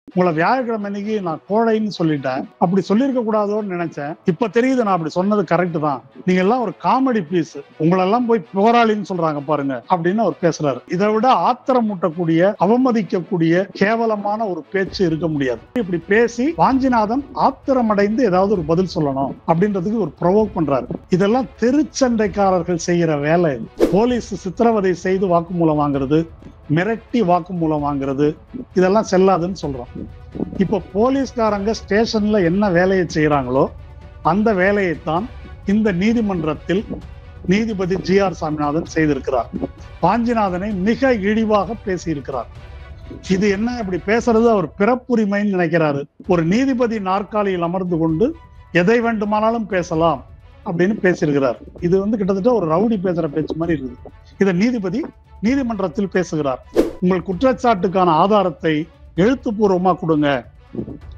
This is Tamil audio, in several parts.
உங்களை வியாழக்கிழமை அன்னைக்கு நான் கோழைன்னு சொல்லிட்டேன். அப்படி சொல்லியிருக்க கூடாதோன்னு நினைச்சேன். இப்ப தெரியுது நான் அப்படி சொன்னது கரெக்ட் தான். நீங்க எல்லாம் ஒரு காமெடி பீஸ், உங்களெல்லாம் போய் போராளின்னு சொல்றாங்க பாருங்க அப்படின்னு அவர் பேசுறாரு. இதை விட ஆத்திரம் மூட்டக்கூடிய, அவமதிக்கக்கூடிய கேவலமான ஒரு பேச்சு இருக்க முடியாது. இப்படி பேசி வாஞ்சிநாதன் ஆத்திரமடைந்து ஏதாவது ஒரு பதில் சொல்லணும் அப்படின்றதுக்கு ஒரு ப்ரொவோக் பண்றாரு. இதெல்லாம் தெருச்சண்டைக்காரர்கள் செய்யற வேலை. போலீஸ் சித்திரவதை செய்து வாக்குமூலம் வாங்குறது, மிரட்டி வாக்குமூலம் வாங்குறது, இதெல்லாம் செல்லாதுன்னு சொல்றோம். இப்போ போலீஸ்காரங்க ஸ்டேஷன்ல என்ன வேலையை செய்யறாங்களோ அந்த வேலையைத்தான் இந்த நீதிமன்றத்தில் நீதிபதி ஜி.ஆர். சாமிநாதன் செய்திருக்கிறார். வாஞ்சிநாதனை மிக இழிவாக பேசியிருக்கிறார். இது என்ன இப்படி பேசுறது அவர் பிறப்புரிமைன்னு நினைக்கிறாரு. ஒரு நீதிபதி நாற்காலியில் அமர்ந்து கொண்டு எதை வேண்டுமானாலும் பேசலாம் அப்படின்னு பேசியிருக்கிறார். இது கிட்டத்தட்ட ஒரு ரவுடி பேசுற பேச்சு மாதிரி இருக்குது. இதை நீதிபதி நீதிமன்றத்தில் பேசுகிறார். உங்கள் குற்றச்சாட்டுக்கான ஆதாரத்தை எழுத்துப்பூர்வமா கொடுங்க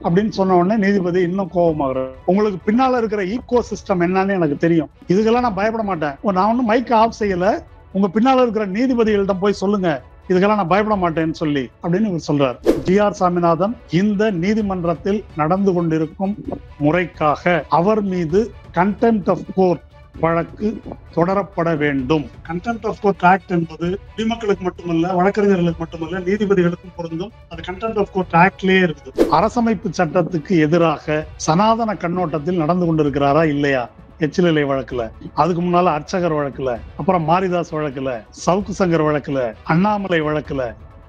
அப்படின்னு சொன்ன உடனே நீதிபதி இன்னும் கோபமாகிறார். உங்களுக்கு பின்னால இருக்கிற ஈகோ சிஸ்டம் என்னன்னு எனக்கு தெரியும், இதுக்கெல்லாம் நான் பயப்பட மாட்டேன். நான் ஒன்னும் மைக் ஆஃப் செய்யல, உங்க பின்னால இருக்கிற நீதிபதிகளிடம் போய் சொல்லுங்க, இதுக்கெல்லாம் நான் பயப்பட மாட்டேன்னு சொல்லி அப்படின்னு இவர் சொல்றார். ஜி.ஆர். சாமிநாதன் இந்த நீதிமன்றத்தில் நடந்து கொண்டிருக்கும் முறைக்காக அவர் மீது கண்டெம்ட் ஆஃப் கோர்ட் வழக்கு தொடரப்பட வேண்டும். கண்டெம்ட் ஆஃப் கோர்ட் ஆக்ட் என்பது குடிமக்களுக்கு மட்டுமல்ல, வழக்கறிஞர்களுக்கு மட்டுமல்ல, நீதிபதிகளுக்கும் பொருந்தும். அது கண்டெம்ட் ஆஃப் கோர்ட் ஆக்ட்லயே இருக்குது. அரசமைப்பு சட்டத்துக்கு எதிராக சனாதன கண்ணோட்டத்தில் நடந்து கொண்டிருக்கிறாரா இல்லையா? எச்சிலை வழக்குல, அதுக்கு முன்னால அர்ச்சகர் வழக்குல, அப்புறம் மாரிதாஸ் வழக்குல, சவுக்கு சங்கர் வழக்குல, அண்ணாமலை வழக்குல,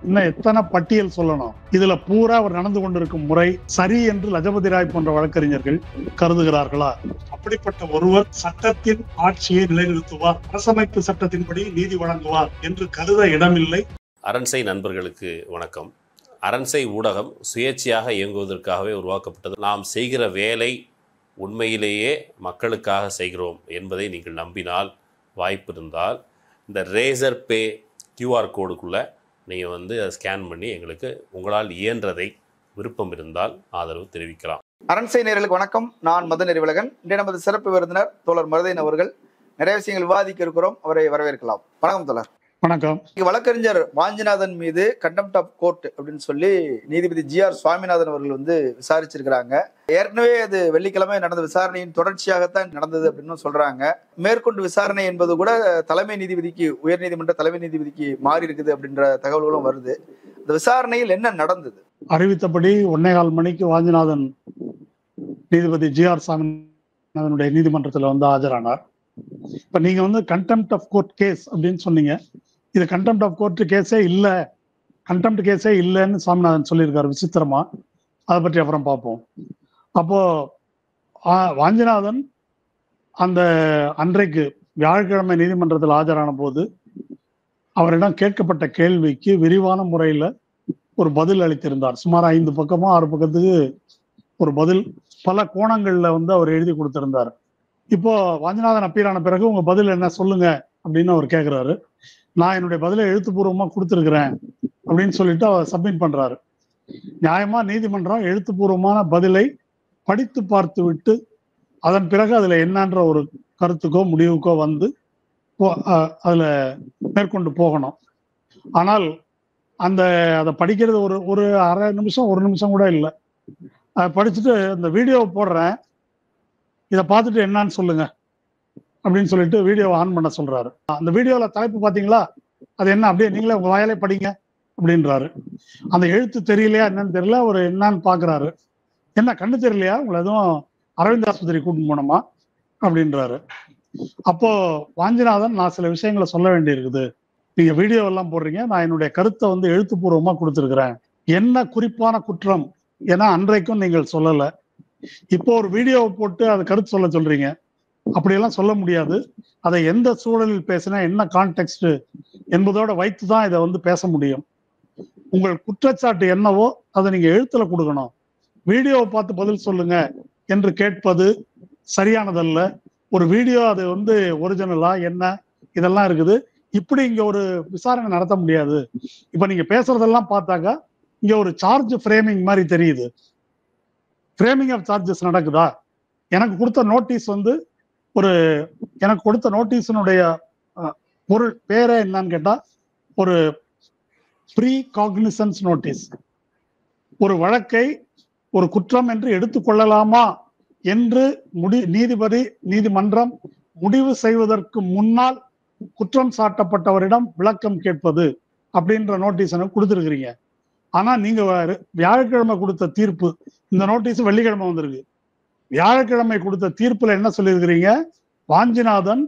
இன்னும் எத்தனை பட்டியல் சொல்லணும். இதுல பூரா அவர் நடந்து கொண்டிருக்கும் முறை சரி என்று லஜபதி ராய் போன்ற வழக்கறிஞர்கள் கருதுகிறார்களா? அப்படிப்பட்ட ஒருவர் சட்டத்தின் ஆட்சியை நிலைநிறுத்துவார், அரசமைப்பு சட்டத்தின்படி நீதி வழங்குவார் என்று கருத இடமில்லை. அரண்சை நண்பர்களுக்கு வணக்கம். அரண்சை ஊடகம் சுயேட்சையாக இயங்குவதற்காகவே உருவாக்கப்பட்டது. நாம் செய்கிற வேலை உண்மையிலேயே மக்களுக்காக செய்கிறோம் என்பதை நீங்கள் நம்பினால், வாய்ப்பு இருந்தால் இந்த ரேசர் பே கியூஆர் கோடுக்குள்ளே நீங்கள் அதை ஸ்கேன் பண்ணி எங்களுக்கு உங்களால் இயன்றதை விருப்பம் இருந்தால் ஆதரவு தெரிவிக்கலாம். அரண்சை நேயர்களுக்கு வணக்கம். நான் மதன் அறிவழகன். இன்றைய நமது சிறப்பு விருந்தினர் தோழர் மருதையன் அவர்கள். நிறைய விஷயங்கள் விவாதிக்க இருக்கிறோம், அவரை வரவேற்கலாம். வணக்கம் தோழர். வணக்கம். வழக்கறிஞர் வாஞ்சிநாதன் மீது கண்டெம்ட் ஆஃப் கோர்ட் அப்படின்னு சொல்லி நீதிபதி ஜி.ஆர். சுவாமிநாதன் அவர்கள் விசாரிச்சிருக்கிறாங்க. ஏற்கனவே அது வெள்ளிக்கிழமை நடந்த விசாரணையின் தொடர்ச்சியாகத்தான் நடந்தது அப்படின்னு சொல்றாங்க. மேற்கொண்டு விசாரணை என்பது கூட தலைமை நீதிபதிக்கு, உயர் நீதிமன்ற தலைமை நீதிபதிக்கு மாறி இருக்குது அப்படின்ற தகவல்களும் வருது. இந்த விசாரணையில் என்ன நடந்தது? அறிவித்தபடி 1:15 மணிக்கு வாஞ்சிநாதன் நீதிபதி ஜி.ஆர். சாமிநாதனுடைய நீதிமன்றத்தில் ஆஜரானார். இப்ப நீங்க கண்டெம்ட் ஆஃப் கோர்ட் கேஸ் அப்படின்னு சொன்னீங்க. இது கண்டெம்ட் ஆஃப் கோர்ட் கேஸே இல்ல, கண்டெம்ட் கேஸே இல்லைன்னு சாமிநாதன் சொல்லியிருக்காரு விசித்திரமா. அதை பற்றி அப்புறம் பார்ப்போம். அப்போ வாஞ்சிநாதன் அன்றைக்கு வியாழக்கிழமை நீதிமன்றத்தில் ஆஜரான போது அவரிடம் கேட்கப்பட்ட கேள்விக்கு விரிவான முறையில ஒரு பதில் அளித்திருந்தார். சுமார் 5 பக்கமோ 6 பக்கத்துக்கு ஒரு பதில், பல கோணங்கள்ல அவர் எழுதி கொடுத்திருந்தார். இப்போ வாஞ்சிநாதன் அப்பீரான பிறகு உங்க பதில் என்ன சொல்லுங்க அப்படின்னு அவர் கேட்கிறாரு. நான் என்னுடைய பதிலை எழுத்துப்பூர்வமா கொடுத்துருக்கிறேன் அப்படின்னு சொல்லிட்டு அவர் சப்மிட் பண்றாரு. நியாயமா நீதிமன்றம் எழுத்துப்பூர்வமான பதிலை படித்து பார்த்து விட்டு அதன் பிறகு அதுல என்னன்ற ஒரு கருத்துக்கோ முடிவுக்கோ அதுல மேற்கொண்டு போகணும். ஆனால் அதை படிக்கிறது ஒரு அரை நிமிஷம், 1 நிமிஷம் கூட இல்லை. அதை படிச்சுட்டு இந்த வீடியோவை போடுறேன், இதை பார்த்துட்டு என்னன்னு சொல்லுங்க அப்படின்னு சொல்லிட்டு வீடியோவை ஆன் பண்ண சொல்றாரு. அந்த வீடியோல தலைப்பு பாத்தீங்களா, அது என்ன, அப்படியே நீங்களே உங்க வாயாலே படிங்க அப்படின்றாரு. அந்த எழுத்து தெரியலையா என்னன்னு தெரியல, அவர் என்னன்னு பாக்குறாரு. என்ன கண்ணு தெரியலையா, உங்களை எதுவும் அரவிந்த் ஆஸ்பத்திரி கூட்டிட்டு போனோமா அப்படின்றாரு. அப்போ வாஞ்சிநாதன், நான் சில விஷயங்களை சொல்ல வேண்டி இருக்குது, நீங்க வீடியோ எல்லாம் போடுறீங்க, நான் என்னுடைய கருத்தை எழுத்துப்பூர்வமா கொடுத்துருக்கிறேன், என்ன குறிப்பான குற்றம் ஏன்னா அன்றைக்கும் நீங்கள் சொல்லல, இப்போ ஒரு வீடியோவை போட்டு அதை கருத்து சொல்ல சொல்றீங்க, அப்படியெல்லாம் சொல்ல முடியாது, அதை எந்த சூழலில் பேசினா என்ன கான்டெக்ட் என்பதோட வைத்துதான் இதை பேச முடியும். உங்கள் குற்றச்சாட்டு என்னவோ அதை நீங்க எழுத்துல கொடுக்கணும், வீடியோவை பார்த்து பதில் சொல்லுங்க என்று கேட்பது சரியானதல்ல. ஒரு வீடியோ அது ஒரிஜினலா என்ன இதெல்லாம் இருக்குது, இப்படி இங்க ஒரு விசாரணை நடத்த முடியாது. இப்ப நீங்க பேசுறதெல்லாம் பார்த்தாக்கா இங்க ஒரு சார்ஜ் ஃப்ரேமிங் மாதிரி தெரியுது. ஃப்ரேமிங் ஆஃப் சார்ஜஸ் நடக்குதா? எனக்கு கொடுத்த நோட்டீஸ் எனக்கு கொடுத்த நோட்டீஸினுடைய பொருள் பேரே என்னன்னு கேட்டா ஒரு ப்ரீ காக்னிசன்ஸ் நோட்டீஸ். ஒரு வழக்கை ஒரு குற்றம் என்று எடுத்துக்கொள்ளலாமா என்று நீதிமன்றம் முடிவு செய்வதற்கு முன்னால் குற்றம் சாட்டப்பட்டவரிடம் விளக்கம் கேட்பது அப்படின்ற நோட்டீஸ் எனக்கு கொடுத்துருக்கிறீங்க. ஆனா நீங்க வியாழக்கிழமை கொடுத்த தீர்ப்பு, இந்த நோட்டீஸ் வெள்ளிக்கிழமை வந்திருக்கு. வியாழக்கிழமை கொடுத்த தீர்ப்புல என்ன சொல்லியிருக்கிறீங்க? வாஞ்சிநாதன்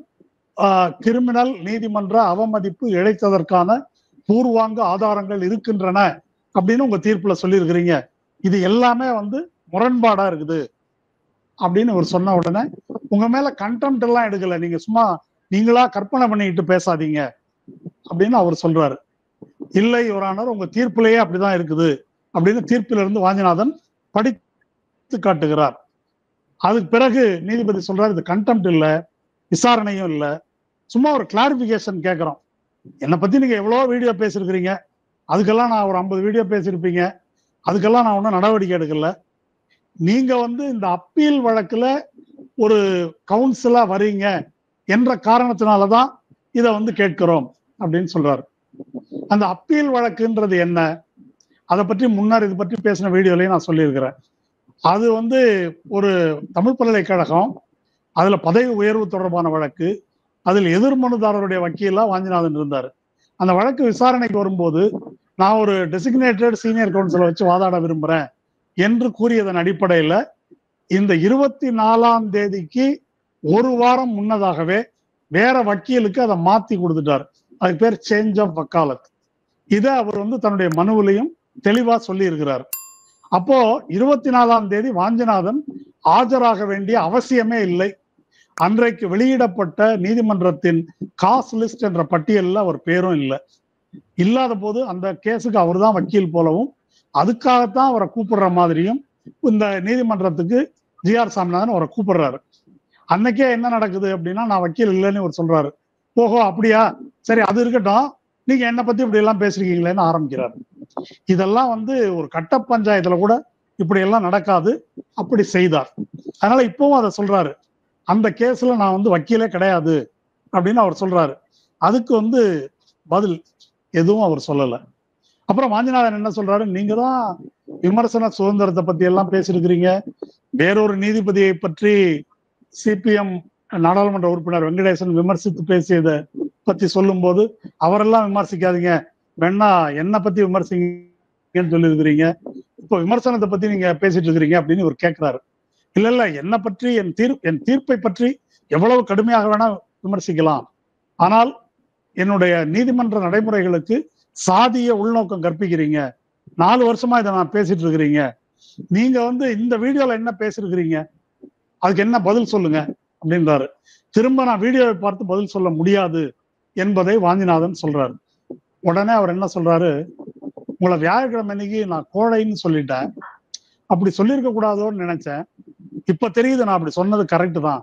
கிரிமினல் நீதிமன்ற அவமதிப்பு இழைத்ததற்கான பூர்வாங்க ஆதாரங்கள் இருக்கின்றன அப்படின்னு உங்க தீர்ப்புல சொல்லியிருக்கிறீங்க. இது எல்லாமே முரண்பாடா இருக்குது அப்படின்னு அவர் சொன்ன உடனே, உங்க மேல கண்டெம்ட் எல்லாம் எடுக்கல, நீங்க சும்மா நீங்களா கற்பனை பண்ணிட்டு பேசாதீங்க அப்படின்னு அவர் சொல்றாரு. இல்லை யுவரானர், உங்க தீர்ப்பிலேயே அப்படிதான் இருக்குது அப்படின்னு தீர்ப்பில இருந்து வாஞ்சிநாதன் படித்து காட்டுகிறார். அதுக்கு பிறகு நீதிபதி சொல்றாரு, இது கண்டெம்ட் இல்ல, விசாரணையும் இல்ல, சும்மா ஒரு கிளாரிபிகேஷன் கேட்கிறோம். என்னை பத்தி நீங்க எவ்வளவு வீடியோ பேசியிருக்கிறீங்க, அதுக்கெல்லாம் நான் ஒரு 50 வீடியோ பேசியிருப்பீங்க, அதுக்கெல்லாம் நான் ஒன்றும் நடவடிக்கை எடுக்கல. நீங்க இந்த அப்பீல் வழக்குல ஒரு கவுன்சிலா வரீங்க என்ற காரணத்தினாலதான் இதை கேட்கிறோம் அப்படின்னு சொல்றாரு. அந்த அப்பீல் வழக்குன்றது என்ன, அதை பற்றி முன்னர் இது பற்றி பேசின வீடியோலையும் நான் சொல்லியிருக்கிறேன். அது ஒரு தமிழ் பல்கலைக்கழகம், அதுல பதவி உயர்வு தொடர்பான வழக்கு, அதில் எதிர்மனுதாரருடைய வக்கீலா வாஞ்சிநாதன் இருந்தார். அந்த வழக்கு விசாரணைக்கு வரும்போது நான் ஒரு டெசிக்னேட்டட் சீனியர் கவுன்சிலை வச்சு வாதாட விரும்புறேன் என்று கூறியதன் அடிப்படையில இந்த 24ஆம் தேதிக்கு ஒரு வாரம் முன்னதாகவே வேற வக்கீலுக்கு அதை மாத்தி கொடுத்துட்டார். அதுக்கு பேர் சேஞ்ச் ஆஃப் வக்காலத். இதை அவர் தன்னுடைய மனுவிலையும் தெளிவா சொல்லி இருக்கிறார். அப்போ 24ஆம் தேதி வாஞ்சிநாதன் ஆஜராக வேண்டிய அவசியமே இல்லை. அன்றைக்கு வெளியிடப்பட்ட நீதிமன்றத்தின் காஸ் லிஸ்ட் என்ற பட்டியலில் அவர் பேரும் இல்லை. இல்லாத போது அந்த கேஸுக்கு அவர் தான் வக்கீல் போலவும், அதுக்காகத்தான் அவரை கூப்பிடுற மாதிரியும் இந்த நீதிமன்றத்துக்கு ஜிஆர் சாமிநாதன் அவரை கூப்பிடுறாரு. அன்னைக்கே என்ன நடக்குது அப்படின்னா, நான் வக்கீல் இல்லைன்னு அவர் சொல்றாரு. ஓஹோ அப்படியா, சரி அது இருக்கட்டும், நீங்க என்னை பத்தி இப்படி எல்லாம் பேசுறீங்களேன்னு ஆரம்பிக்கிறாரு. இதெல்லாம் ஒரு கட்ட பஞ்சாயத்துல கூட இப்படி எல்லாம் நடக்காது, அப்படி செய்தார். அதனால இப்பவும் அதை சொல்றாரு, அந்த கேஸ்ல நான் வக்கீலே கிடையாது அப்படின்னு அவர் சொல்றாரு. அதுக்கு பதில் எதுவும் அவர் சொல்லல. அப்புறம் வாஞ்சிநாதன் என்ன சொல்றாரு, நீங்க தான் விமர்சன சுதந்திரத்தை பத்தி எல்லாம் பேசியிருக்கிறீங்க, வேறொரு நீதிபதியை பற்றி சிபிஎம் நாடாளுமன்ற உறுப்பினர் வெங்கடேசன் விமர்சித்து பேசியதை பத்தி சொல்லும் போது அவரெல்லாம் விமர்சிக்காதீங்க, வேணா என்னை பத்தி விமர்சிங்கன்னு சொல்லி இருக்கிறீங்க, இப்போ விமர்சனத்தை பத்தி நீங்க பேசிட்டு இருக்கிறீங்க அப்படின்னு இவர் கேட்கிறாரு. இல்ல என்னை பற்றி என் தீர்ப்பை பற்றி எவ்வளவு கடுமையாக வேணா விமர்சிக்கலாம், ஆனால் என்னுடைய நீதிமன்ற நடைமுறைகளுக்கு சாதிய உள்நோக்கம் கற்பிக்கிறீங்க, 4 வருஷமா இதை நான் பேசிட்டு இருக்கிறீங்க, நீங்க இந்த வீடியோல என்ன பேசிருக்கிறீங்க, அதுக்கு என்ன பதில் சொல்லுங்க அப்படின்றாரு. திரும்ப நான் வீடியோவை பார்த்து பதில் சொல்ல முடியாது என்பதை வாஞ்சிநாதன் சொல்றாரு. உடனே அவர் என்ன சொல்றாரு, உங்களை வியாழக்கிழமை அன்னைக்கு நான் கோழைன்னு சொல்லிட்டேன், அப்படி சொல்லியிருக்க கூடாதோன்னு நினைச்சேன், இப்ப தெரியுது நான் அப்படி சொன்னது கரெக்ட் தான்,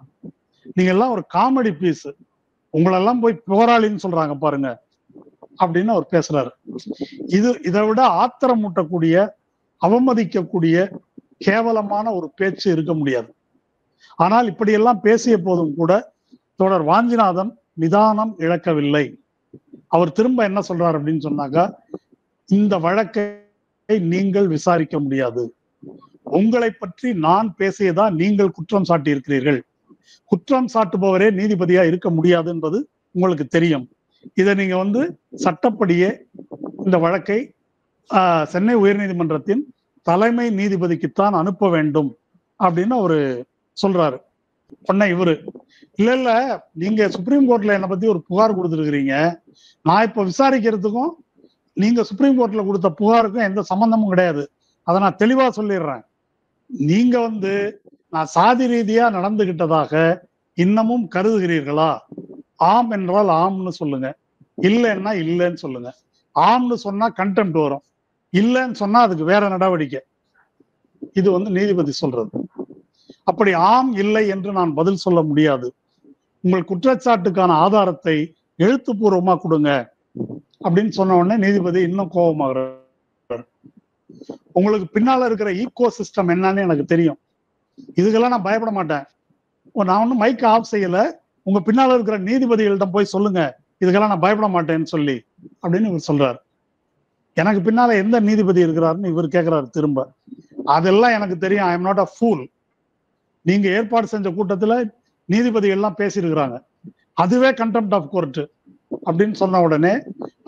நீங்க எல்லாம் ஒரு காமெடி பீஸ், உங்களெல்லாம் போய் போராளின்னு சொல்றாங்க பாருங்க அப்படின்னு அவர் பேசுறாரு. இதை விட ஆத்திரம் மூட்டக்கூடிய, அவமதிக்கக்கூடிய கேவலமான ஒரு பேச்சு இருக்க முடியாது. ஆனால் இப்படியெல்லாம் பேசிய போதும் கூட தொடர் வாஞ்சிநாதன் நிதானம் இழக்கவில்லை. அவர் திரும்ப என்ன சொல்றாரு அப்படின்னு சொன்னாக்கா, இந்த வழக்கை நீங்கள் விசாரிக்க முடியாது, உங்களை பற்றி நான் பேசியதா நீங்கள் குற்றம் சாட்டி இருக்கிறீர்கள், குற்றம் சாட்டுபவரே நீதிபதியா இருக்க முடியாது என்பது உங்களுக்கு தெரியும், இதை நீங்க சட்டப்படியே இந்த வழக்கை சென்னை உயர்நீதிமன்றத்தின் தலைமை நீதிபதிக்குத்தான் அனுப்ப வேண்டும் அப்படின்னு அவரு சொல்றாரு. உடனே இவரு, இல்ல நீங்க சுப்ரீம் கோர்ட்ல என்னை பத்தி ஒரு புகார் கொடுத்துருக்கிறீங்க, நான் இப்ப விசாரிக்கிறதுக்கும் நீங்க சுப்ரீம் கோர்ட்ல கொடுத்த புகாருக்கும் எந்த சம்பந்தமும் கிடையாது, அதை நான் தெளிவா சொல்லிடுறேன். நீங்க நான் சாதி ரீதியா நடந்துகிட்டதாக இன்னமும் கருதுகிறீர்களா? ஆம் என்றால் ஆம்னு சொல்லுங்க, இல்லைன்னா இல்லைன்னு சொல்லுங்க. ஆம்னு சொன்னா கண்டெம்ட் வரும், இல்லைன்னு சொன்னா அதுக்கு வேற நடவடிக்கை. இது நீதிபதி சொல்றது. அப்படி ஆம் இல்லை என்று நான் பதில் சொல்ல முடியாது, உங்கள் குற்றச்சாட்டுக்கான ஆதாரத்தை எழுத்துப்பூர்வமா கொடுங்க அப்படின்னு சொன்ன உடனே நீதிபதி இன்னும் கோபமாகிறார். உங்களுக்கு பின்னால இருக்கிற ஈகோ சிஸ்டம் என்னன்னு எனக்கு தெரியும், இதுக்கெல்லாம் நான் பயப்பட மாட்டேன், நான் மைக் ஆஃப் செய்யல, உங்க பின்னால இருக்கிற நீதிபதிகளிடம் போய் சொல்லுங்க, இதுக்கெல்லாம் நான் பயப்பட மாட்டேன்னு சொல்லி அப்படின்னு இவர் சொல்றாரு. எனக்கு பின்னால எந்த நீதிபதி இருக்கிறாருன்னு இவர் கேட்கிறாரு திரும்ப. அதெல்லாம் எனக்கு தெரியும், I am not a pool. நீங்க ஏற்பாடு செஞ்ச கூட்டத்துல நீதிபதிகள் எல்லாம் பேசியிருக்கிறாங்க, அதுவே கண்டெம்ட் ஆஃப் கோர்ட் அப்படின்னு சொன்ன உடனே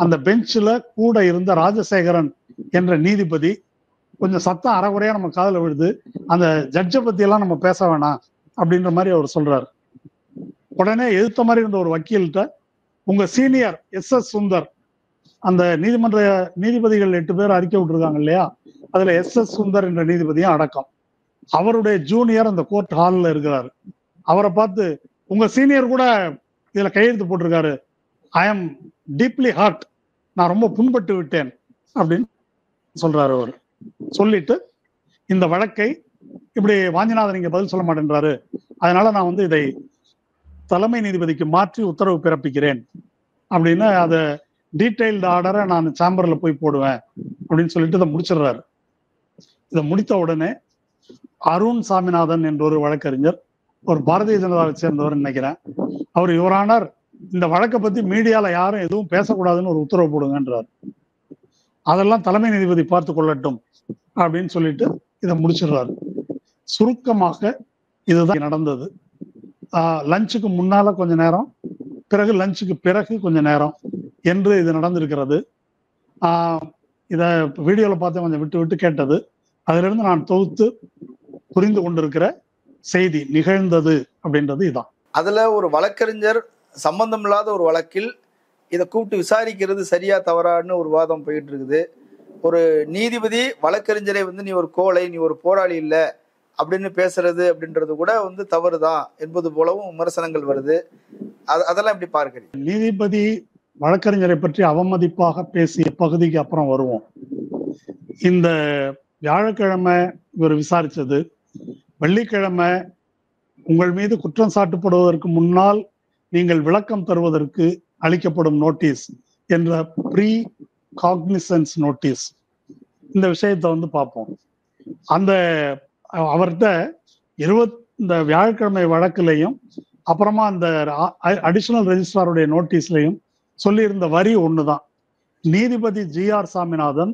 அந்த பெஞ்சில் கூட இருந்த ராஜசேகரன் என்ற நீதிபதி கொஞ்சம் சத்தம் அறகுறையா நம்ம காதுல விழுது, அந்த ஜட்ஜை பத்தி எல்லாம் நம்ம பேச வேணாம் அப்படின்ற மாதிரி அவர் சொல்றாரு. உடனே எதிர்த்த மாதிரி இருந்த ஒரு வக்கீல்கிட்ட, உங்க சீனியர் எஸ் சுந்தர், அந்த நீதிமன்ற நீதிபதிகள் 8 பேர் அறிக்கை விட்டுருக்காங்க இல்லையா, அதுல எஸ் சுந்தர் என்ற நீதிபதியும் அடக்கம். அவருடைய ஜூனியர் அந்த கோர்ட் ஹாலில் இருக்கிறாரு. அவரை பார்த்து, உங்க சீனியர் கூட இதுல கையெழுத்து போட்டிருக்காரு, ஐ எம் டீப்லி ஹார்ட், நான் ரொம்ப புண்பட்டு விட்டேன் அப்படின்னு சொல்றாரு. அவர் சொல்லிட்டு, இந்த வழக்கை இப்படி வாஞ்சிநாதன் இங்க பதில் சொல்ல மாட்டேன்றாரு, அதனால நான் வந்து இதை தலைமை நீதிபதிக்கு மாற்றி உத்தரவு பிறப்பிக்கிறேன் அப்படின்னு, அதை டீடைல்டு ஆர்டரை நான் சாம்பர்ல போய் போடுவேன் அப்படின்னு சொல்லிட்டு இதை முடிச்சிடுறாரு. இதை முடித்த உடனே அருண் சாமிநாதன் என்ற ஒரு வழக்கறிஞர், ஒரு பாரதிய ஜனதாவை சேர்ந்தவர் நினைக்கிறேன், அவர் யுவரானர் இந்த வழக்கை பத்தி மீடியால யாரும் எதுவும் பேசக்கூடாதுன்னு ஒரு உத்தரவு போடுங்கன்றார். அதெல்லாம் தலைமை நீதிபதி பார்த்து கொள்ளட்டும் அப்படின்னு சொல்லிட்டு இதை முடிச்சிடுறாரு. சுருக்கமாக இதுதான் நடந்தது. லஞ்சுக்கு முன்னால கொஞ்ச நேரம், பிறகு லஞ்சுக்கு பிறகு கொஞ்ச நேரம் என்று இது நடந்திருக்கிறது. இத வீடியோல பார்த்து கொஞ்சம் விட்டு விட்டு கேட்டது, அதிலிருந்து நான் தொகுத்து புரிந்து கொண்டிருக்கிற செய்தி நிகழ்ந்தது அப்படின்றது இதான். அதுல ஒரு வழக்கறிஞர் சம்பந்தம் இல்லாத ஒரு வழக்கில் இதை கூப்பிட்டு விசாரிக்கிறது சரியா தவறான்னு ஒரு வாதம் போயிட்டு இருக்குது. ஒரு நீதிபதி வழக்கறிஞரை வந்து நீ ஒரு கோழை, நீ ஒரு போராளி இல்லை அப்படின்னு பேசுறது அப்படின்றது கூட வந்து தவறுதான் என்பது போலவும் விமர்சனங்கள் வருது. அதெல்லாம் எப்படி பார்க்கிறீங்க? நீதிபதி வழக்கறிஞரை பற்றி அவமதிப்பாக பேசிய பகுதிக்கு அப்புறம் வருவோம். இந்த வியாழக்கிழமை இவர் விசாரிச்சது, வெள்ளிக்கிழமை உங்கள் மீது குற்றம் சாட்டப்படுவதற்கு முன்னால் நீங்கள் விளக்கம் தருவதற்கு அளிக்கப்படும் நோட்டீஸ் என்ற ப்ரீ காக்னிசன்ஸ் நோட்டீஸ், இந்த விஷயத்தை வந்து பார்ப்போம். அந்த அவர்கிட்ட இந்த வியாழக்கிழமை வழக்குலையும் அப்புறமா அந்த அடிஷனல் ரெஜிஸ்ட்ராருடைய நோட்டீஸ்லையும் சொல்லியிருந்த வரி ஒண்ணுதான், நீதிபதி ஜி.ஆர். சாமிநாதன்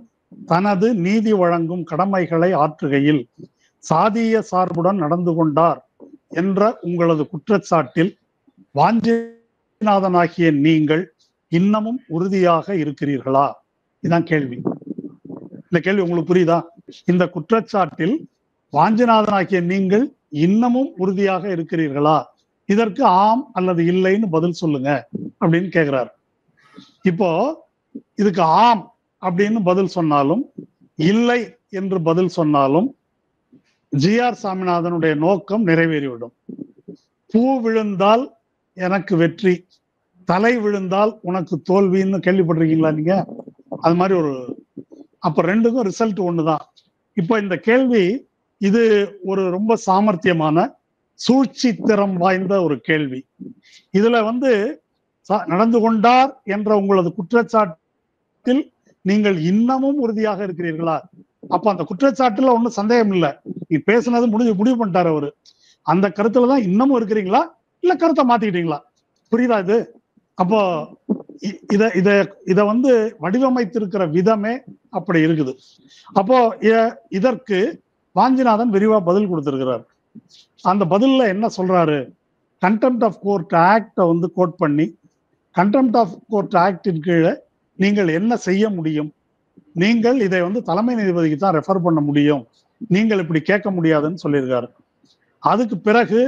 தனது நீதி வழங்கும் கடமைகளை ஆற்றுகையில் சாதிய சார்புடன் நடந்து கொண்டார் என்ற உங்களது குற்றச்சாட்டில் வாஞ்சிநாதனாகிய நீங்கள் இன்னமும் உறுதியாக இருக்கிறீர்களா? இதுதான் கேள்வி. இந்த கேள்வி உங்களுக்கு புரியுதா? இந்த குற்றச்சாட்டில் வாஞ்சிநாதனாகிய நீங்கள் இன்னமும் உறுதியாக இருக்கிறீர்களா? இதற்கு ஆம் அல்லது இல்லைன்னு பதில் சொல்லுங்க அப்படின்னு கேட்கிறார். இப்போ இதுக்கு ஆம் அப்படின்னு பதில் சொன்னாலும் இல்லை என்று பதில் சொன்னாலும் ஜி.ஆர். சாமிநாதனுடைய நோக்கம் நிறைவேறிவிடும். பூ விழுந்தால் எனக்கு வெற்றி, தலை விழுந்தால் உனக்கு தோல்வின்னு கேள்விப்பட்டிருக்கீங்களா நீங்க? அது மாதிரி ஒரு, அப்ப ரெண்டுக்கும் ரிசல்ட் ஒண்ணுதான். இப்போ இந்த கேள்வி இது ஒரு ரொம்ப சாமர்த்தியமான சூழ்ச்சி திறம் வாய்ந்த ஒரு கேள்வி. இதுல வந்து நடந்து கொண்டார் என்ற உங்களது குற்றச்சாட்டில் நீங்கள் இன்னமும் உறுதியாக இருக்கிறீர்களா? அப்ப அந்த குற்றச்சாட்டுல ஒன்றும் சந்தேகம் இல்லை, நீ பேசுனது முடிவு பண்ணிட்டாரு அவரு. அந்த கருத்துலதான் இன்னமும் இருக்கிறீங்களா, இல்ல கருத்தை மாத்திக்கிட்டீங்களா? புரியுதா இது? அப்போ இத வந்து வடிவமைத்திருக்கிற விதமே அப்படி இருக்குது. அப்போ இதற்கு வாஞ்சிநாதன் விரிவா பதில் கொடுத்திருக்கிறார். அந்த பதில்ல என்ன சொல்றாரு? கண்டெம்ட் ஆஃப் கோர்ட் ஆக்ட வந்து கோட் பண்ணி, கண்டெம்ட் ஆஃப் கோர்ட் ஆக்டின் கீழே நீங்கள் என்ன செய்ய முடியும், நீங்கள் இதை வந்து தலைமை நீதிபதிக்கு தான் ரெஃபர் பண்ண முடியும், நீங்கள் இப்படி கேட்க முடியாதுன்னு சொல்லியிருக்காரு. அதுக்கு பிறகு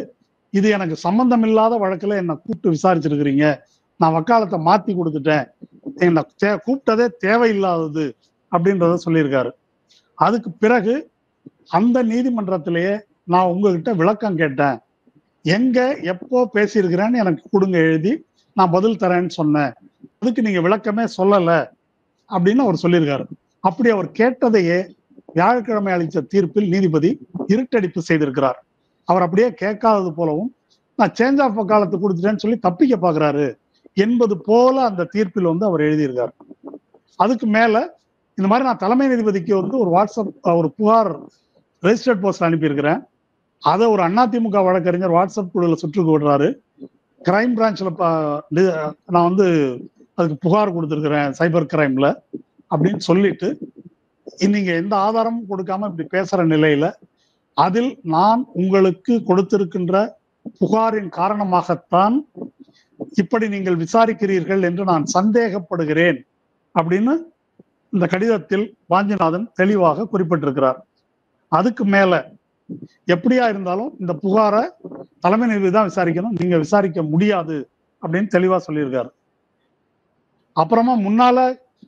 இது எனக்கு சம்பந்தம் இல்லாத வழக்குல என்னை கூப்பிட்டு விசாரிச்சிருக்கிறீங்க, நான் வக்காலத்தை மாத்தி கொடுத்துட்டேன், என்னை கூப்பிட்டதே தேவையில்லாதது அப்படின்றத சொல்லியிருக்காரு. அதுக்கு பிறகு அந்த நீதிமன்றத்திலேயே நான் உங்ககிட்ட விளக்கம் கேட்டேன், எங்க எப்போ பேசியிருக்கிறேன்னு எனக்கு கொடுங்க எழுதி, நான் பதில் தரேன்னு சொன்னேன், அதுக்கு நீங்க விளக்கமே சொல்லல அப்படின்னு அவர் சொல்லியிருக்காரு. அப்படி அவர் கேட்டதையே வியாழக்கிழமை அளித்த தீர்ப்பில் நீதிபதி இருட்டடிப்பு செய்திருக்கிறார். அவர் அப்படியே கேட்காதது போலவும் நான் சேஞ்ச் ஆஃப் வக்காலத்து கொடுத்துட்டேன்னு சொல்லி தப்பிக்க பாக்குறாரு என்பது போல அந்த தீர்ப்பில் வந்து அவர் எழுதியிருக்காரு. அதுக்கு மேல இந்த மாதிரி நான் தலைமை நீதிபதிக்கு வந்து ஒரு வாட்ஸ்அப் ஒரு புகார் ரெஜிஸ்டர்ட் போஸ்ட் அனுப்பியிருக்கிறேன், அதை ஒரு அதிமுக வழக்கறிஞர் வாட்ஸ்அப் குழுவில் சுற்றுக்கு விடுறாரு, கிரைம் பிரான்ச்ல நான் வந்து அதுக்கு புகார் கொடுத்துருக்கிறேன் சைபர் கிரைம்ல, அப்படின்னு சொல்லிட்டு நீங்க எந்த ஆதாரமும் கொடுக்காம இப்படி பேசுற நிலையில அதில் நான் உங்களுக்கு கொடுத்திருக்கின்ற புகாரின் காரணமாகத்தான் இப்படி நீங்கள் விசாரிக்கிறீர்கள் என்று நான் சந்தேகப்படுகிறேன் அப்படின்னு இந்த கடிதத்தில் வாஞ்சிநாதன் தெளிவாக குறிப்பிட்டிருக்கிறார். அதுக்கு மேல எப்படியா இருந்தாலும் இந்த புகாரை தலைமை நீதிபதி தான் விசாரிக்கணும், நீங்க விசாரிக்க முடியாது அப்படின்னு தெளிவா சொல்லியிருக்காரு. அப்புறமா முன்னால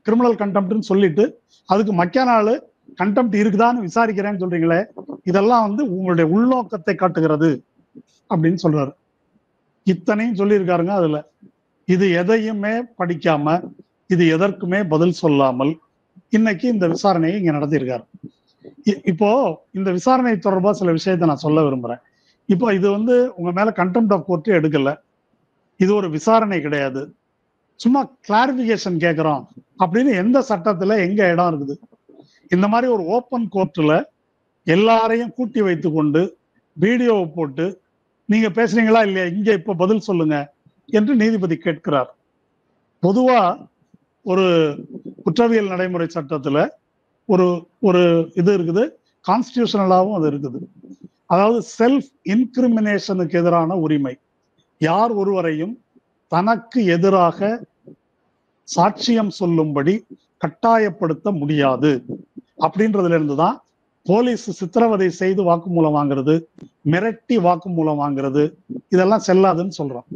கிரிமினல் கண்டெம்ட்னு சொல்லிட்டு அதுக்கு மக்கிய நாள் கண்டெம்ட் இருக்குதான்னு விசாரிக்கிறேன்னு சொல்றீங்களே, இதெல்லாம் உங்களுடைய உள்நோக்கத்தை காட்டுகிறது அப்படின்னு சொல்றாரு. இத்தனையும் சொல்லியிருக்காருங்க. அதுல இது எதையுமே படிக்காம, இது எதற்குமே பதில் சொல்லாமல் இன்னைக்கு இந்த விசாரணையை இங்க நடத்தியிருக்காரு. இப்போ இந்த விசாரணை தொடர்பா சில விஷயத்தை நான் சொல்ல விரும்புறேன். இப்போ இது உங்க மேல கண்டெம்ட் ஆஃப் கோர்ட் எடுக்கல, இது ஒரு விசாரணை கிடையாது, சும்மா கிளாரிபிகேஷன் கேட்கிறோம் அப்படின்னு எந்த சட்டத்துல எங்க இடம் இருக்குது? இந்த மாதிரி ஒரு ஓப்பன் கோர்ட்ல எல்லாரையும் கூட்டி வைத்து கொண்டு வீடியோவை போட்டு நீங்க பேசுறீங்களா இல்லையா, இங்க இப்ப பதில் சொல்லுங்க என்று நீதிபதி கேட்கிறார். பொதுவா ஒரு குற்றவியல் நடைமுறை சட்டத்துல ஒரு ஒரு இது இருக்குது, கான்ஸ்டிடியூஷனலாவும் அது இருக்குது. அதாவது செல்ஃப் இன்கிரிமினேஷனுக்கு எதிரான உரிமை. யார் ஒருவரையும் தனக்கு எதிராக சாட்சியம் சொல்லும்படி கட்டாயப்படுத்த முடியாது அப்படின்றதுல இருந்துதான் போலீஸ் சித்திரவதை செய்து வாக்குமூலம் வாங்குறது, மிரட்டி வாக்குமூலம் வாங்குறது, இதெல்லாம் செல்லாதுன்னு சொல்றோம்.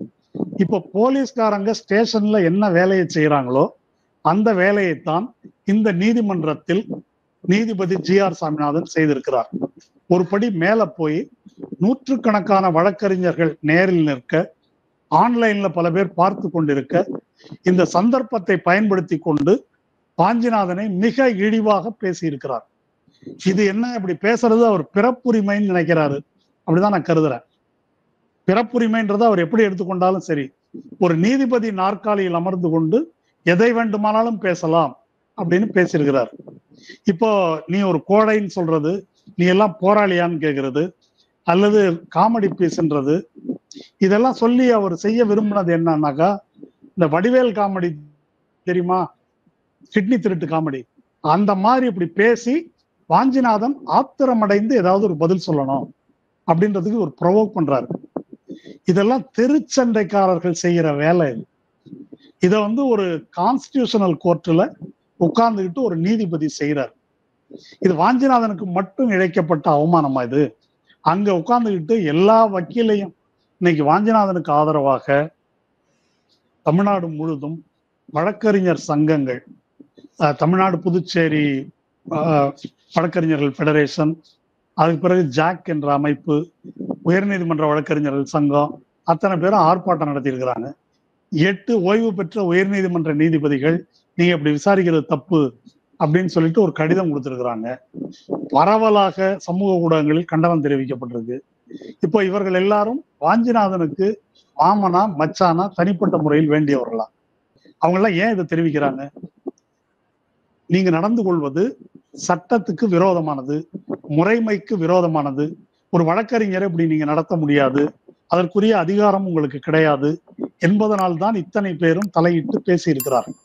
இப்போ போலீஸ்காரங்க ஸ்டேஷன்ல என்ன வேலையை செய்யறாங்களோ அந்த வேலையைத்தான் இந்த நீதிமன்றத்தில் நீதிபதி GR சாமிநாதன் செய்திருக்கிறார். ஒரு படி மேல போய் நூற்றுக்கணக்கான வழக்கறிஞர்கள் நேரில் நிற்க, ஆன்லைன்ல பல பேர் பார்த்து கொண்டிருக்க, இந்த சந்தர்ப்பத்தை பயன்படுத்தி கொண்டு வாஞ்சிநாதனை மிக இழிவாக பேசியிருக்கிறார். இது என்ன இப்படி பேசுறது அவர் பிறப்புரிமைன்னு நினைக்கிறாரு, அப்படிதான் நான் கருதுறேன். பிறப்புரிமைன்றதை அவர் எப்படி எடுத்துக்கொண்டாலும் சரி, ஒரு நீதிபதி நாற்காலியில் அமர்ந்து கொண்டு எதை வேண்டுமானாலும் பேசலாம் அப்படின்னு பேசியிருக்கிறார். இப்போ நீ ஒரு கோடைன்னு சொல்றது, நீ எல்லாம் போராளியான்னு கேட்கறது, அல்லது காமெடி பீஸ்ன்றது, இதெல்லாம் சொல்லி அவர் செய்ய விரும்பினது என்னன்னாக்கா, இந்த வடிவேல் காமெடி தெரியுமா, கிட்னி திருட்டு காமெடி, அந்த மாதிரி இப்படி பேசி வாஞ்சிநாதன் ஆத்திரமடைந்து ஏதாவது ஒரு பதில் சொல்லணும் அப்படின்றதுக்கு ஒரு ப்ரொவோக் பண்றாரு. இதெல்லாம் தெருச்சண்டைக்காரர்கள் செய்யற வேலை. இத ஒரு கான்ஸ்டிடியூஷனல் கோர்ட்ல உட்கார்ந்துகிட்டு ஒரு நீதிபதி செய்யறாரு. இது வாஞ்சிநாதனுக்கு மட்டும் இழைக்கப்பட்ட அவமானமா? இது அங்க உட்கார்ந்துகிட்டு எல்லா வக்கீலையும், இன்னைக்கு வாஞ்சிநாதனுக்கு ஆதரவாக தமிழ்நாடு முழுதும் வழக்கறிஞர் சங்கங்கள், தமிழ்நாடு புதுச்சேரி வழக்கறிஞர்கள் ஃபெடரேஷன், அதுக்கு பிறகு ஜாக் என்ற அமைப்பு, உயர்நீதிமன்ற வழக்கறிஞர்கள் சங்கம், அத்தனை பேரும் ஆர்ப்பாட்டம் நடத்தியிருக்கிறாங்க. 8 ஓய்வு பெற்ற உயர்நீதிமன்ற நீதிபதிகள் நீங்க இப்படி விசாரிக்கிறது தப்பு அப்படின்னு சொல்லிட்டு ஒரு கடிதம் கொடுத்திருக்கிறாங்க. பரவலாக சமூக ஊடகங்களில் கண்டனம் தெரிவிக்கப்பட்டிருக்கு. இப்போ இவர்கள் எல்லாரும் வாஞ்சிநாதனுக்கு மாமனா மச்சானா தனிப்பட்ட முறையில் வேண்டியவர்களா? அவங்க எல்லாம் ஏன் இதை தெரிவிக்கிறாங்க? நீங்க நடந்து கொள்வது சட்டத்துக்கு விரோதமானது, முறைமைக்கு விரோதமானது. ஒரு வழக்கறிஞரை இப்படி நீங்க நடத்த முடியாது, அதற்குரிய அதிகாரம் உங்களுக்கு கிடையாது என்பதனால் தான் இத்தனை பேரும் தலையிட்டு பேசியிருக்கிறார்கள்.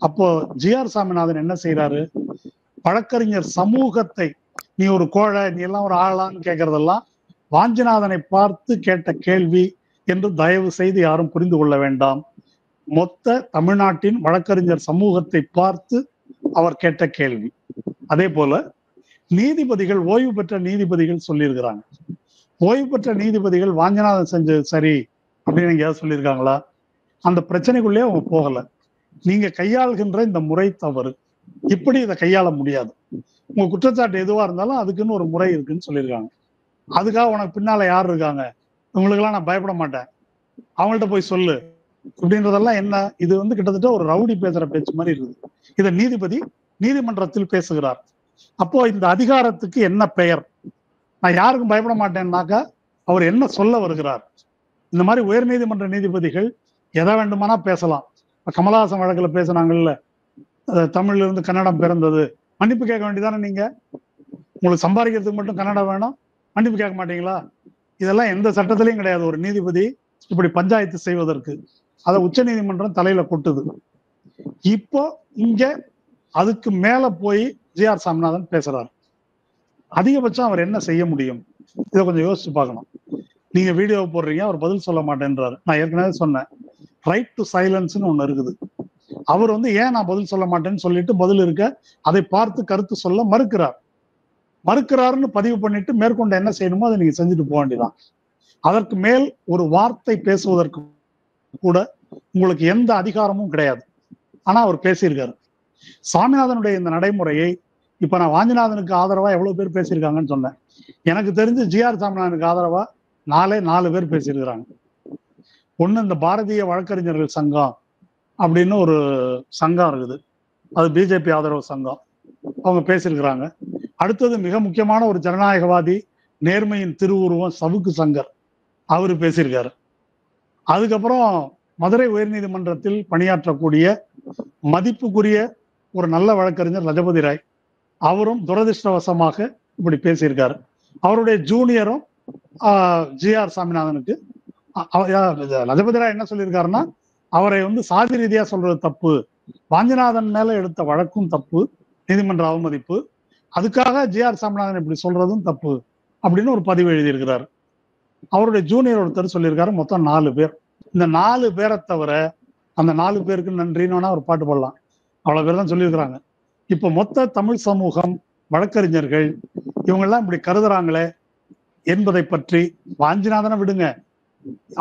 அப்போ GR சாமிநாதன் என்ன செய்யறாரு? வழக்கறிஞர் சமூகத்தை நீ ஒரு கோழை, நீ எல்லாம் ஒரு ஆளான்னு கேட்கறதெல்லாம் வாஞ்சிநாதனை பார்த்து கேட்ட கேள்வி என்று தயவு செய்து யாரும் புரிந்து கொள்ள வேண்டாம். மொத்த தமிழ்நாட்டின் வழக்கறிஞர் சமூகத்தை பார்த்து அவர் கேட்ட கேள்வி. அதே போல நீதிபதிகள், ஓய்வு பெற்ற நீதிபதிகள் சொல்லியிருக்கிறாங்க. ஓய்வு பெற்ற நீதிபதிகள் வாஞ்சிநாதன் செஞ்சது சரி அப்படின்னு எங்கேயாவது சொல்லியிருக்காங்களா? அந்த பிரச்சனைக்குள்ளே அவங்க போகல. நீங்க கையாளுகின்ற இந்த முறை தவறு, இப்படி இதை கையாள முடியாது, உங்க குற்றச்சாட்டு எதுவா இருந்தாலும் அதுக்குன்னு ஒரு முறை இருக்குன்னு சொல்லியிருக்காங்க. அதுக்காக உனக்கு பின்னால யார் இருக்காங்க, உங்களுக்கெல்லாம் நான் பயப்பட மாட்டேன், அவங்கள்ட்ட போய் சொல்லு அப்படின்றதெல்லாம் என்ன? இது கிட்டத்தட்ட ஒரு ரவுடி பேசுற பேச்சு மாதிரி இருக்குது. இதை நீதிபதி நீதிமன்றத்தில் பேசுகிறார். அப்போ இந்த அதிகாரத்துக்கு என்ன பெயர்? நான் யாருக்கும் பயப்பட மாட்டேன்னாக்கா அவர் என்ன சொல்ல வருகிறார்? இந்த மாதிரி உயர் நீதிமன்ற நீதிபதிகள் எதை வேண்டுமானா பேசலாம். கமலஹாசன் வழக்குல பேசினாங்கல்ல, தமிழ்ல இருந்து கன்னடம் பிறந்தது, மன்னிப்பு கேட்க வேண்டியதானே? நீங்க உங்களுக்கு சம்பாதிக்கிறதுக்கு மட்டும் கன்னடம் வேணும், மன்னிப்பு கேட்க மாட்டீங்களா? இதெல்லாம் எந்த சட்டத்திலையும் கிடையாது. ஒரு நீதிபதி இப்படி பஞ்சாயத்து செய்வதற்கு அதை உச்ச நீதிமன்றம் தலையில கொட்டுது. இப்போ இங்க அதுக்கு மேல போய் ஜி.ஆர். சாமிநாதன் பேசுறாரு. அதிகபட்சம் அவர் என்ன செய்ய முடியும்? இதை கொஞ்சம் யோசிச்சு பார்க்கணும். நீங்க வீடியோ போடுறீங்க, அவர் பதில் சொல்ல மாட்டேன்றாரு. நான் ஏற்கனவே சொன்னேன், ரைட் டு சைலன்ஸ்னு ஒண்ணு இருக்குது. அவர் ஏன் நான் பதில் சொல்ல மாட்டேன்னு சொல்லிட்டு பதில் இருக்க அதை பார்த்து கருத்து சொல்ல மறுக்கிறாருன்னு பதிவு பண்ணிட்டு மேற்கொண்டு என்ன செய்யணுமோ அதை நீங்க செஞ்சுட்டு போக வேண்டியதான். அதற்கு மேல் ஒரு வார்த்தை பேசுவதற்கு கூட உங்களுக்கு எந்த அதிகாரமும் கிடையாது. ஆனா அவர் பேசியிருக்காரு. சாமிநாதனுடைய இந்த நடைமுறையை இப்ப நான் வாஞ்சிநாதனுக்கு ஆதரவா எவ்வளவு பேர் பேசியிருக்காங்கன்னு சொன்னேன். எனக்கு தெரிஞ்சு ஜி.ஆர். சாமிநாதனுக்கு ஆதரவா 4 பேர் பேசியிருக்கிறாங்க. ஒண்ணு, இந்த பாரதிய வழக்கறிஞர்கள் சங்கம் அப்படின்னு ஒரு சங்கம் இருக்குது, அது பிஜேபி ஆதரவு சங்கம், அவங்க பேசியிருக்கிறாங்க. அடுத்தது மிக முக்கியமான ஒரு ஜனநாயகவாதி, நேர்மையின் திருவுருவம் சவுக்கு சங்கர், அவரு பேசியிருக்காரு. அதுக்கப்புறம் மதுரை உயர்நீதிமன்றத்தில் பணியாற்றக்கூடிய மதிப்புக்குரிய ஒரு நல்ல வழக்கறிஞர் லஜபதி ராய், அவரும் துரதிருஷ்டவசமாக இப்படி பேசியிருக்காரு. அவருடைய ஜூனியரும் ஜி.ஆர். சாமிநாதனுக்கு லஜபதி ராய் என்ன சொல்லியிருக்காருன்னா, அவரை சாதி ரீதியா சொல்றது தப்பு, வாஞ்சிநாதன் மேல எடுத்த வழக்கும் தப்பு, நீதிமன்ற அவமதிப்பு, அதுக்காக ஜி.ஆர். சாமிநாதன் இப்படி சொல்றதும் தப்பு அப்படின்னு ஒரு பதிவு எழுதியிருக்கிறார். அவருடைய ஜூனியர் ஒருத்தர் சொல்லியிருக்காரு. மொத்தம் 4 பேர். இந்த 4 பேரை தவிர அந்த 4 பேருக்கு நன்றின்னு வேணா ஒரு பாட்டு போடலாம், அவ்வளவு பேர் தான் சொல்லியிருக்கிறாங்க. இப்ப மொத்த தமிழ் சமூகம், வழக்கறிஞர்கள் இவங்கெல்லாம் இப்படி கருதுறாங்களே என்பதை பற்றி வாஞ்சிநாதனை விடுங்க,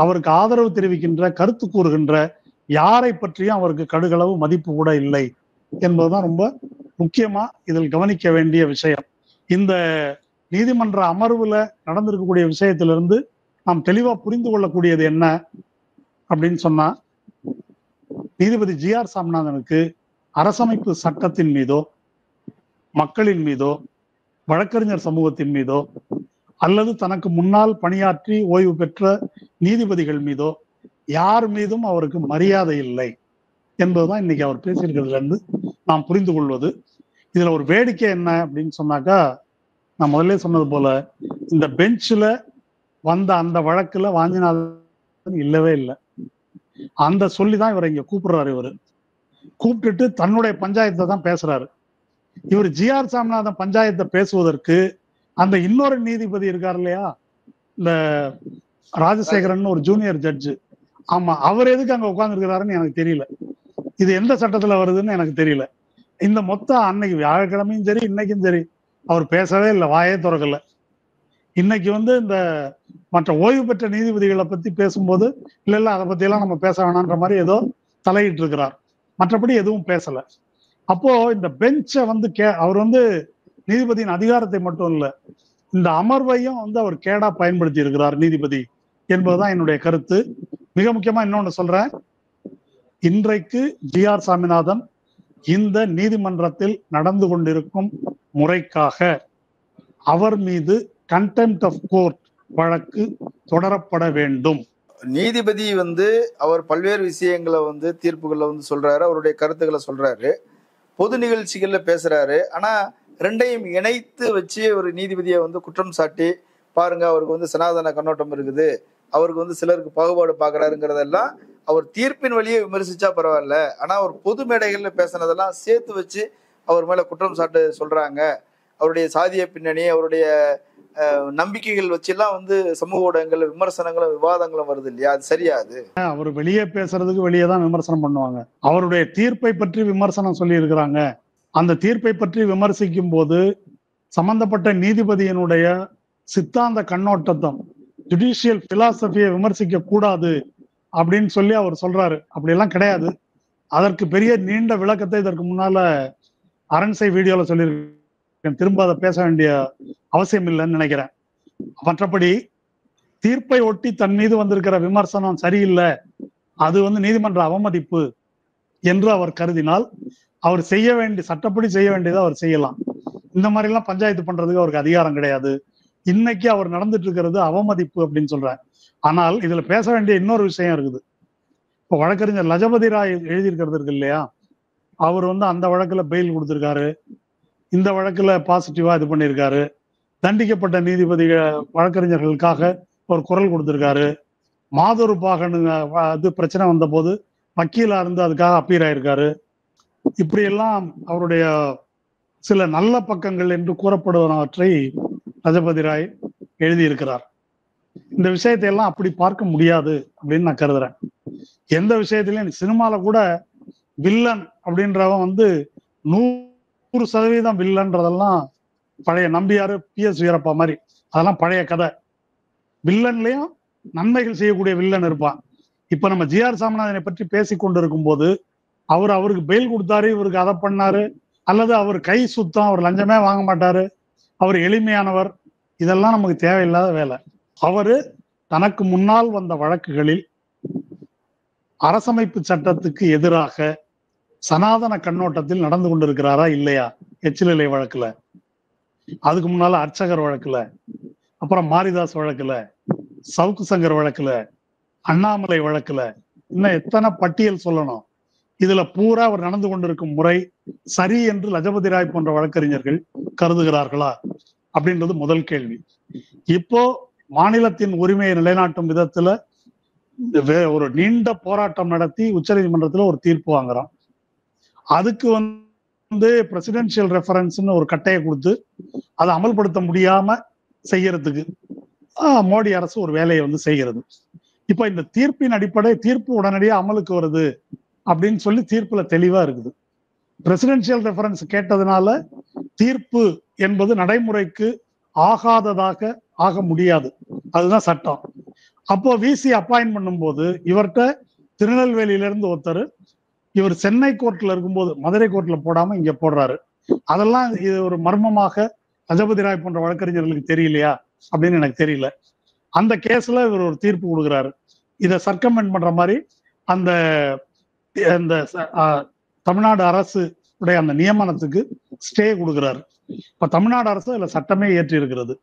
அவருக்கு ஆதரவு தெரிவிக்கின்ற, கருத்து கூறுகின்ற யாரை பற்றியும் அவருக்கு கடுகளவு மதிப்பு கூட இல்லை என்பதுதான் ரொம்ப முக்கியமா இதில் கவனிக்க வேண்டிய விஷயம். இந்த நீதிமன்ற அமர்வுல நடந்திருக்கக்கூடிய விஷயத்திலிருந்து நாம் தெளிவா புரிந்து கொள்ளக்கூடியது என்ன அப்படின்னு சொன்னா, நீதிபதி ஜி.ஆர். சாமிநாதனுக்கு அரசமைப்பு சட்டத்தின் மீதோ, மக்களின் மீதோ, வழக்கறிஞர் சமூகத்தின் மீதோ, அல்லது தனக்கு முன்னால் பணியாற்றி ஓய்வு பெற்ற நீதிபதிகள் மீதோ யார் மீதும் அவருக்கு மரியாதை இல்லை என்பதுதான் இன்னைக்கு அவர் பேசியிருக்கிறதுல இருந்து நாம் புரிந்து கொள்வது. இதுல ஒரு வேடிக்கை என்ன அப்படின்னு சொன்னாக்கா, நான் முதல்ல சொன்னது போல இந்த பெஞ்சில் வந்த அந்த வழக்குல வாஞ்சிநாதன் இல்லவே இல்லை. அந்த சொல்லிதான் இவரை இங்க கூப்பிடுறாரு. இவரு கூப்பிட்டுட்டு தன்னுடைய பஞ்சாயத்தை தான் பேசுறாரு. இவர் ஜி.ஆர். சாமிநாதன் பஞ்சாயத்தை பேசுவதற்கு அந்த இன்னொரு நீதிபதி இருக்காரு இல்லையா, இந்த ராஜசேகரன் ஒரு ஜூனியர் ஜட்ஜு, ஆமா, அவர் எதுக்கு அங்க உட்கார்ந்து இருக்கிறாருன்னு எனக்கு தெரியல. இது எந்த சட்டத்துல வருதுன்னு எனக்கு தெரியல. இந்த மொத்தம் அன்னைக்கு வியாழக்கிழமையும் சரி, இன்னைக்கும் சரி, அவர் பேசவே இல்லை, வாயே திறக்கல. இன்னைக்கு இந்த மற்ற ஓய்வு பெற்ற நீதிபதிகளை பத்தி பேசும்போது இல்ல அதை பத்தி எல்லாம் நம்ம பேச வேணான்ற மாதிரி ஏதோ தலையிட்டு இருக்கிறார், மற்றபடி எதுவும் பேசல. அப்போ இந்த பெஞ்சை அவர் நீதிபதியின் அதிகாரத்தை மட்டும் இல்ல, இந்த அமர்வையும் அவர் கேடா பயன்படுத்தி இருக்கிறார் நீதிபதி என்பதுதான் என்னுடைய கருத்து. மிக முக்கியமா இன்னொன்னு சொல்றேன், இன்றைக்கு ஜி.ஆர். சாமிநாதன் இந்த நீதிமன்றத்தில் நடந்து கொண்டிருக்கும் முறைக்காக அவர் மீது கண்டெம்ட் ஆஃப் கோர்ட் வழக்கு தொடரப்பட வேண்டும். நீதிபதி அவர் பல்வேறு விஷயங்களை தீர்ப்புகளை சொல்றாரு, அவருடைய கருத்துக்களை சொல்றாரு, பொது நிகழ்ச்சிகள்ல பேசுறாரு. ஆனா ரெண்டையும் இணைத்து வச்சு ஒரு நீதிபதியை குற்றம் சாட்டி பாருங்க, அவருக்கு சனாதன கண்ணோட்டம் இருக்குது, அவருக்கு சிலருக்கு பாகுபாடு பாக்குறாருங்கிறதெல்லாம் அவர் தீர்ப்பின் வழியே விமர்சிச்சா பரவாயில்ல. ஆனா அவர் பொது மேடைகள்ல பேசினதெல்லாம் சேர்த்து வச்சு அவர் மேல குற்றம் சாட்டு சொல்றாங்க. அவருடைய சாதிய பின்னணி, அவருடைய நம்பிக்கைகள் வச்செல்லாம் சமூக ஊடகங்கள்ல விமர்சனங்களும் விவாதங்களும் வருது இல்லையா, அது சரியாது? அவர் வெளியே பேசுறதுக்கு வெளியே தான் விமர்சனம் பண்ணுவாங்க. அவருடைய தீர்ப்பை பற்றி விமர்சனம் சொல்லி இருக்கிறாங்க. அந்த தீர்ப்பை பற்றி விமர்சிக்கும் போது சம்பந்தப்பட்ட நீதிபதியினுடைய சித்தாந்த கண்ணோட்டத்தம், ஜுடிஷியல் பிலாசபியை விமர்சிக்க கூடாது அப்படின்னு சொல்லி அவர் சொல்றாரு. அப்படியெல்லாம் கிடையாது. அதற்கு பெரிய நீண்ட விளக்கத்தை இதற்கு முன்னால அரண்சை வீடியோல சொல்லியிருக்கேன், திரும்ப அதை பேச வேண்டிய அவசியம் இல்லைன்னு நினைக்கிறேன். மற்றபடி தீர்ப்பை ஒட்டி தன் மீது வந்திருக்கிற விமர்சனம் சரியில்லை, அது நீதிமன்ற அவமதிப்பு என்று அவர் கருதினால் அவர் செய்ய வேண்டிய, சட்டப்படி செய்ய வேண்டியதை அவர் செய்யலாம். இந்த மாதிரி எல்லாம் பஞ்சாயத்து பண்றதுக்கு அவருக்கு அதிகாரம் கிடையாது. இன்னைக்கு அவர் நடந்துட்டு இருக்கிறது அவமதிப்பு அப்படின்னு சொல்றாரு. ஆனால் இதுல பேச வேண்டிய இன்னொரு விஷயம் இருக்குது. இப்போ வழக்கறிஞர் லஜபதி ராய் எழுதியிருக்கிறது இருக்கு இல்லையா, அவர் அந்த வழக்குல பெயில் கொடுத்திருக்காரு, இந்த வழக்குல பாசிட்டிவா இது பண்ணியிருக்காரு, தண்டிக்கப்பட்ட நீதிபதிகள் வழக்கறிஞர்களுக்காக ஒரு குரல் கொடுத்திருக்காரு, மாதொரு பாகனு அது பிரச்சனை வந்த போது வக்கீலா இருந்து அதுக்காக அப்பீர் ஆயிருக்காரு. இப்படியெல்லாம் அவருடைய சில நல்ல பக்கங்கள் என்று கூறப்படுவனவற்றை லஜபதி ராய் எழுதியிருக்கிறார். இந்த விஷயத்தை எல்லாம் அப்படி பார்க்க முடியாது அப்படின்னு நான் கருதுறேன். எந்த விஷயத்திலையும் சினிமால கூட வில்லன் அப்படின்றவன் 100% வில்லன்றதெல்லாம் பழைய நம்பியாரு, PS வீரப்பா மாதிரி, அதெல்லாம் பழைய கதை. வில்லன்லயும் நன்மைகள் செய்யக்கூடிய வில்லன் இருப்பான். இப்ப நம்ம GR சாமிநாதனை பற்றி பேசி கொண்டிருக்கும் போது அவருக்கு பெயில் கொடுத்தாரு, இவருக்கு அதை பண்ணாரு, அல்லது அவர் கை சுத்தம், அவர் லஞ்சமே வாங்க மாட்டாரு, அவர் எளிமையானவர், இதெல்லாம் நமக்கு தேவையில்லாத வேலை. அவரு தனக்கு முன்னால் வந்த வழக்குகளில் அரசமைப்பு சட்டத்துக்கு எதிராக சனாதன கண்ணோட்டத்தில் நடந்து கொண்டிருக்கிறாரா இல்லையா? எச்சிலை வழக்குல, அதுக்கு முன்னால அர்ச்சகர் வழக்குல, அப்புறம் மாரிதாஸ் வழக்குல, சவுக்கு சங்கர் வழக்குல, அண்ணாமலை வழக்குல, இன்னும் எத்தனை பட்டியல் சொல்லணும். இதுல பூரா அவர் நடந்து கொண்டிருக்கும் முறை சரி என்று லஜபதி ராய் போன்ற வழக்கறிஞர்கள் கருதுகிறார்களா அப்படின்றது முதல் கேள்வி. இப்போ மாநிலத்தின் உரிமையை நிலைநாட்டும் விதத்துல ஒரு நீண்ட போராட்டம் நடத்தி உச்சநீதிமன்றத்துல ஒரு தீர்ப்பு வாங்குறான். அதுக்கு பிரசிடென்சியல் ரெஃபரன்ஸ்னு ஒரு கட்டையை கொடுத்து அதை அமல்படுத்த முடியாம செய்யறதுக்கு மோடி அரசு ஒரு வேலையை செய்கிறது. இப்ப இந்த தீர்ப்பின் அடிப்படை, தீர்ப்பு உடனடியாக அமலுக்கு வருது அப்படின்னு சொல்லி தீர்ப்புல தெளிவா இருக்குது. பிரசிடென்சியல் ரெஃபரன்ஸ் கேட்டதுனால தீர்ப்பு என்பது நடைமுறைக்கு ஆகாததாக ஆக முடியாது, அதுதான் சட்டம். அப்போ விசி அப்பாயின்ட் பண்ணும்போது இவர்கிட்ட திருநெல்வேலியில இருந்து ஒருத்தர், இவர் சென்னை கோர்ட்ல இருக்கும்போது மதுரை கோர்ட்ல போடாம இங்க போடுறாரு. அதெல்லாம் இது ஒரு மர்மமாக லஜபதி ராய் போன்ற வழக்கறிஞர்களுக்கு தெரியலையா அப்படின்னு எனக்கு தெரியல. அந்த கேஸ்ல இவர் ஒரு தீர்ப்பு கொடுக்குறாரு. இதை சர்க்கமெண்ட் பண்ற மாதிரி அந்த தமிழ்நாடு அரசு உடைய அந்த நியமனத்துக்கு ஸ்டே கொடுக்குறாரு. இப்ப தமிழ்நாடு அரசு அதுல சட்டமே ஏற்றி இருக்கிறது.